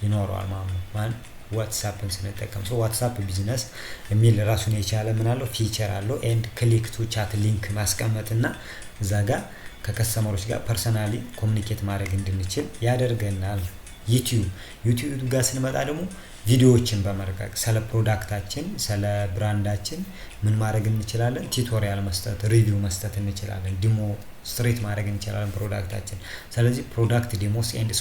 ይኖረዋል ማለት ነው ዋትስአፕን ስንጠቀም። ዋትስአፕ ቢዝነስ የሚል ራሱን የቻለ ምን አለው ፊቸር አለው። ኤንድ ክሊክ ቱ ቻት ሊንክ ማስቀመጥና እዛ ጋር ከከስተመሮች ጋር ፐርሰናሊ ኮሚኒኬት ማድረግ እንድንችል ያደርገናል። ዩቲዩብ ጋር ስንመጣ ደግሞ ቪዲዮዎችን በመልቀቅ ስለ ፕሮዳክታችን ስለ ብራንዳችን ምን ማድረግ እንችላለን? ቲዩቶሪያል መስጠት፣ ሪቪው መስጠት እንችላለን። ዲሞንስትሬት ማድረግ እንችላለን ፕሮዳክታችን። ስለዚህ ፕሮዳክት ዲሞስ ኤንድ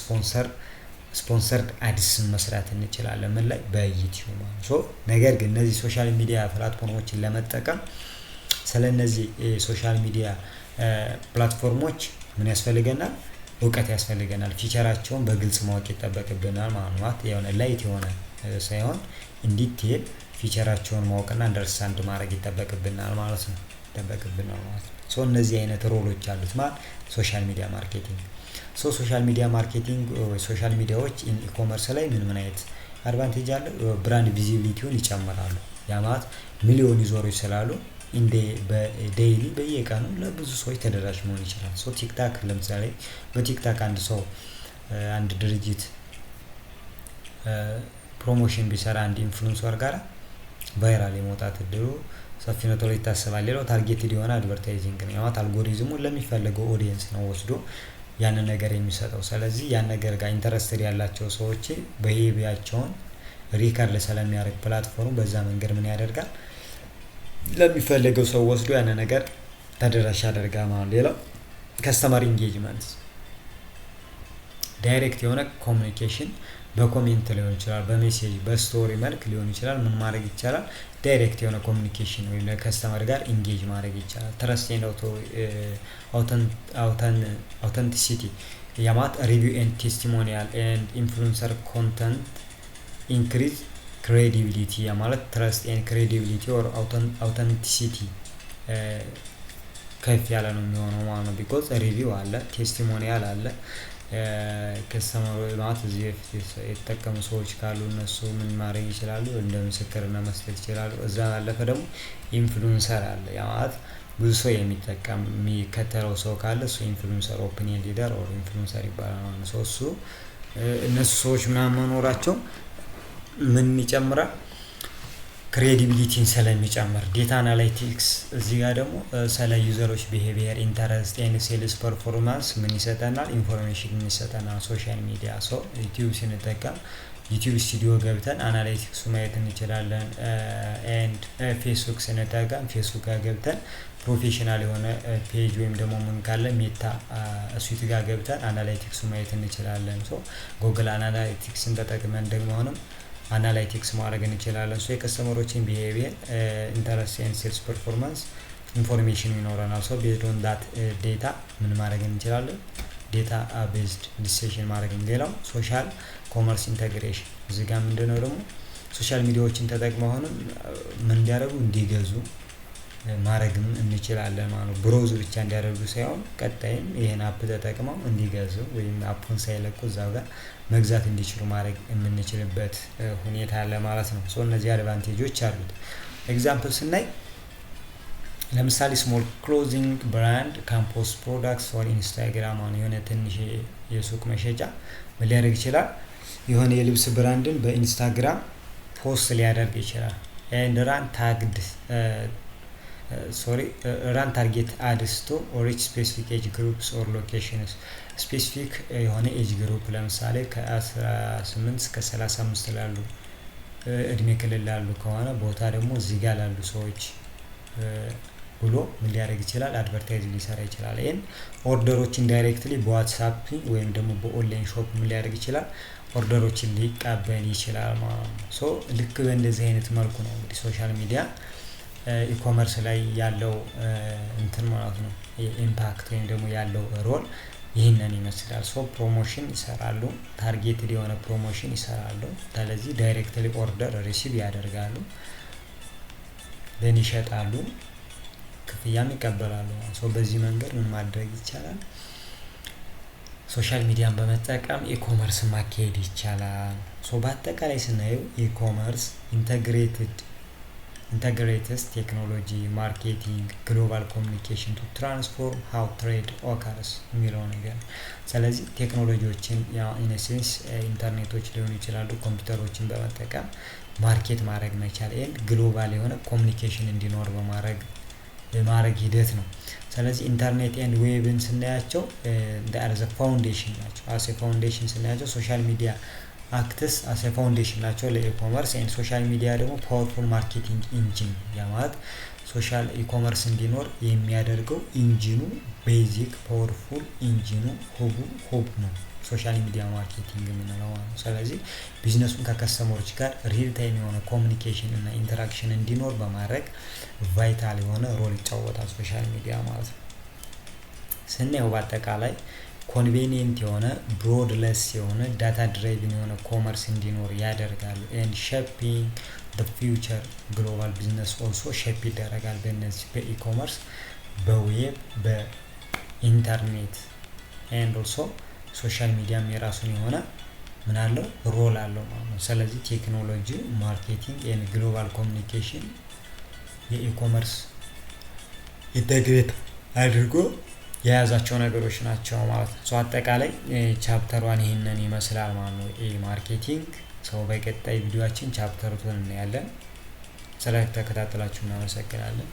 ስፖንሰርድ አድስ መስራት እንችላለን። ምን ላይ? በዩቲዩብ ማለት ነው። ነገር ግን እነዚህ ሶሻል ሚዲያ ፕላትፎርሞችን ለመጠቀም ስለ እነዚህ ሶሻል ሚዲያ ፕላትፎርሞች ምን ያስፈልገናል? እውቀት ያስፈልገናል። ፊቸራቸውን በግልጽ ማወቅ ይጠበቅብናል ማለት ነው። የሆነ ላይት የሆነ ሳይሆን ኢንዲቴል ፊቸራቸውን ማወቅና አንደርስታንድ ማድረግ ይጠበቅብናል ማለት ነው። እነዚህ አይነት ሮሎች አሉት ማለት ሶሻል ሚዲያ ማርኬቲንግ። ሶሻል ሚዲያ ማርኬቲንግ ሶሻል ሚዲያዎች ኢኮመርስ ላይ ምን አይነት አድቫንቴጅ አለ? ብራንድ ቪዚቢሊቲውን ይጨምራሉ። ያ ማለት ሚሊዮን ዩዘሮች ስላሉ በዴይሊ በየቀኑ ለብዙ ሰዎች ተደራሽ መሆን ይችላል። ቲክታክ ለምሳሌ በቲክታክ አንድ ድርጅት ፕሮሞሽን ቢሰራ አንድ ኢንፍሉዌንሰር ጋር ቫይራል የመውጣት እድሉ ሰፊ ነው ተብሎ ይታሰባል። ሌላው ታርጌትድ የሆነ አድቨርታይዚንግ ነው። ያው አልጎሪዝሙን ለሚፈልገው ኦዲየንስ ነው ወስዶ ያንን ነገር የሚሰጠው። ስለዚህ ያን ነገር ጋር ኢንተረስትድ ያላቸው ሰዎች በሂቢያቸውን ሪከርድ ስለሚያደርግ ፕላትፎርሙ በዛ መንገድ ምን ያደርጋል? ለሚፈልገው ሰው ወስዶ ያን ነገር ተደራሽ ያደርጋል ማለት ነው። ሌላው ከስተመር ኢንጌጅመንት ዳይሬክት የሆነ ኮሚኒኬሽን በኮሜንት ሊሆን ይችላል፣ በሜሴጅ በስቶሪ መልክ ሊሆን ይችላል። ምን ማድረግ ይቻላል? ዳይሬክት የሆነ ኮሚኒኬሽን ወይም ለከስተመር ጋር ኢንጌጅ ማድረግ ይቻላል። ትረስት ኤንድ አውተንቲሲቲ ያማት ሪቪው ኤንድ ቴስቲሞኒያል ኤንድ ኢንፍሉዌንሰር ኮንተንት ኢንክሪዝ ክሬዲቢሊቲ ማለት ትረስት ኤንድ ክሬዲቢሊቲ ኦር አውተንቲሲቲ ከፍ ያለ ነው የሚሆነው ማለት ነው። ቢኮዝ ሪቪው አለ፣ ቴስቲሞኒያል አለ። ከስተመሩ ማለት እዚህ የተጠቀሙ ሰዎች ካሉ እነሱ ምን ማድረግ ይችላሉ? እንደ ምስክርነት መስጠት ይችላሉ። እዛ ባለፈ ደግሞ ኢንፍሉዌንሰር አለ። ያ ማለት ብዙ ሰው የሚከተለው ሰው ካለ እሱ ኢንፍሉዌንሰር ኦፒኒየን ሊደር ኦር ኢንፍሉዌንሰር ይባላል ማለት ነው። እሱ እነሱ ሰዎች ምናምን መኖራቸው ምን ይጨምራል? ክሬዲቢሊቲን ስለሚጨምር። ዴታ አናላይቲክስ እዚህ ጋር ደግሞ ስለ ዩዘሮች ቢሄቪየር፣ ኢንተረስት ኤንድ ሴልስ ፐርፎርማንስ ምን ይሰጠናል? ኢንፎርሜሽን ይሰጠናል። ሶሻል ሚዲያ ዩቲዩብ ስንጠቀም ዩቲዩብ ስቱዲዮ ገብተን አናላይቲክሱ ማየት እንችላለን። ኤንድ ፌስቡክ ስንጠቀም ፌስቡክ ጋር ገብተን ፕሮፌሽናል የሆነ ፔጅ ወይም ደግሞ ምን ካለ ሜታ ስዊት ጋር ገብተን አናላይቲክሱ ማየት እንችላለን። ጉግል አናላይቲክስን ተጠቅመን ደግሞ አሁንም አናላይቲክስ ማድረግ እንችላለን። የከስተመሮችን ቢሄቪየር፣ ኢንተረስት ኤንድ ሴልስ ፐርፎርማንስ ኢንፎርሜሽን ይኖረናል። ቤዝድ ኦን ዳት ዴታ ምን ማድረግ እንችላለን? ዴታ ቤዝድ ዲሲሽን ማድረግ። ሌላው ሶሻል ኮመርስ ኢንተግሬሽን እዚህ ጋር ምንድነው ደግሞ ሶሻል ሚዲያዎችን ተጠቅመው አሁንም ምን እንዲያደርጉ እንዲገዙ ማድረግም እንችላለን ማለት ነው። ብሮዝ ብቻ እንዲያደርጉ ሳይሆን ቀጣይም ይሄን አፕ ተጠቅመው እንዲገዙ ወይም አፑን ሳይለቁ እዛው ጋር መግዛት እንዲችሉ ማድረግ የምንችልበት ሁኔታ አለ ማለት ነው። እነዚህ አድቫንቴጆች አሉት። ኤግዛምፕል ስናይ ለምሳሌ ስሞል ክሎዚንግ ብራንድ ካምፖስ ፕሮዳክትስ ኦን ኢንስታግራም አሁን የሆነ ትንሽ የሱቅ መሸጫ ምን ሊያደርግ ይችላል? የሆነ የልብስ ብራንድን በኢንስታግራም ፖስት ሊያደርግ ይችላል። ኤንድ ራን ታርጌት አድስ ቱ ሪች ስፔሲፊክ ኤጅ ግሩፕስ ኦር ሎኬሽንስ። ስፔሲፊክ የሆነ ኤጅ ግሩፕ ለምሳሌ ከ18 እስከ 35 ላሉ እድሜ ክልል ላሉ ከሆነ ቦታ ደግሞ እዚህ ጋር ላሉ ሰዎች ብሎ ምን ሊያደርግ ይችላል? አድቨርታይዝ ሊሰራ ይችላል። ይሄን ኦርደሮችን ዳይሬክትሊ በዋትስአፕ ወይም ደግሞ በኦንላይን ሾፕ ምን ሊያደርግ ይችላል? ኦርደሮችን ሊቀበል ይችላል ማለት ነው። ልክ በእንደዚህ አይነት መልኩ ነው እንግዲህ ሶሻል ሚዲያ ኢኮመርስ ላይ ያለው እንትን ማለት ነው ኢምፓክት ወይም ደግሞ ያለው ሮል ይህንን ይመስላል። ፕሮሞሽን ይሰራሉ፣ ታርጌትድ የሆነ ፕሮሞሽን ይሰራሉ። ስለዚህ ዳይሬክትሊ ኦርደር ሪሲቭ ያደርጋሉ፣ ይሸጣሉ፣ ክፍያም ይቀበላሉ። በዚህ መንገድ ምን ማድረግ ይቻላል? ሶሻል ሚዲያን በመጠቀም ኢኮመርስ ማካሄድ ይቻላል። በአጠቃላይ ስናየው ኢኮመርስ ኢንተግሬትስ ቴክኖሎጂ፣ ማርኬቲንግ፣ ግሎባል ኮሚኒኬሽን ቱ ትራንስፎርም ሃው ትሬድ ኦከርስ የሚለው ነገር። ስለዚህ ቴክኖሎጂዎችን ኢንሴንስ ኢንተርኔቶች ሊሆኑ ይችላሉ፣ ኮምፒውተሮችን በመጠቀም ማርኬት ማድረግ መቻል፣ ይህን ግሎባል የሆነ ኮሚኒኬሽን እንዲኖር በማድረግ ሂደት ነው። ስለዚህ ኢንተርኔት ኤንድ ዌብን ስናያቸው ዘ ፋውንዴሽን ናቸው። አስ ፋውንዴሽን ስናያቸው ሶሻል ሚዲያ አክትስ አስ ፋውንዴሽን ናቸው ለኢኮመርስ። ኤንድ ሶሻል ሚዲያ ደግሞ ፓወርፉል ማርኬቲንግ ኢንጂን፣ ማለት ሶሻል ኢኮመርስ እንዲኖር የሚያደርገው ኢንጂኑ ቤዚክ ፓወርፉል ኢንጂኑ ሁብ ነው ሶሻል ሚዲያ ማርኬቲንግ የምንለው ነው። ስለዚህ ቢዝነሱን ከከስተመሮች ጋር ሪል ታይም የሆነ ኮሚኒኬሽን እና ኢንተራክሽን እንዲኖር በማድረግ ቫይታል የሆነ ሮል ይጫወታል ሶሻል ሚዲያ ማለት ነው። ስናየው በአጠቃላይ ኮንቬኒየንት የሆነ ብሮድለስ የሆነ ዳታ ድራይቭን የሆነ ኮመርስ እንዲኖር ያደርጋሉ። ኤንድ ሼፒንግ ዘ ፊውቸር ግሎባል ቢዝነስ ኦልሶ ሼፕ ይደረጋል በእነዚህ በኢኮመርስ፣ በዌብ፣ በኢንተርኔት ኤንድ ኦልሶ ሶሻል ሚዲያም የራሱን የሆነ ምን አለው ሮል አለው ማለት ነው። ስለዚህ ቴክኖሎጂ፣ ማርኬቲንግ ኤንድ ግሎባል ኮሚኒኬሽን የኢኮመርስ ኢንተግሬት አድርጎ የያዛቸው ነገሮች ናቸው ማለት ነው። አጠቃላይ ቻፕተር 1 ይሄንን ይመስላል ማለት ነው ማርኬቲንግ። በቀጣይ ቪዲዮአችን ቻፕተር 2 እናያለን። ስለተከታተላችሁ እናመሰግናለን።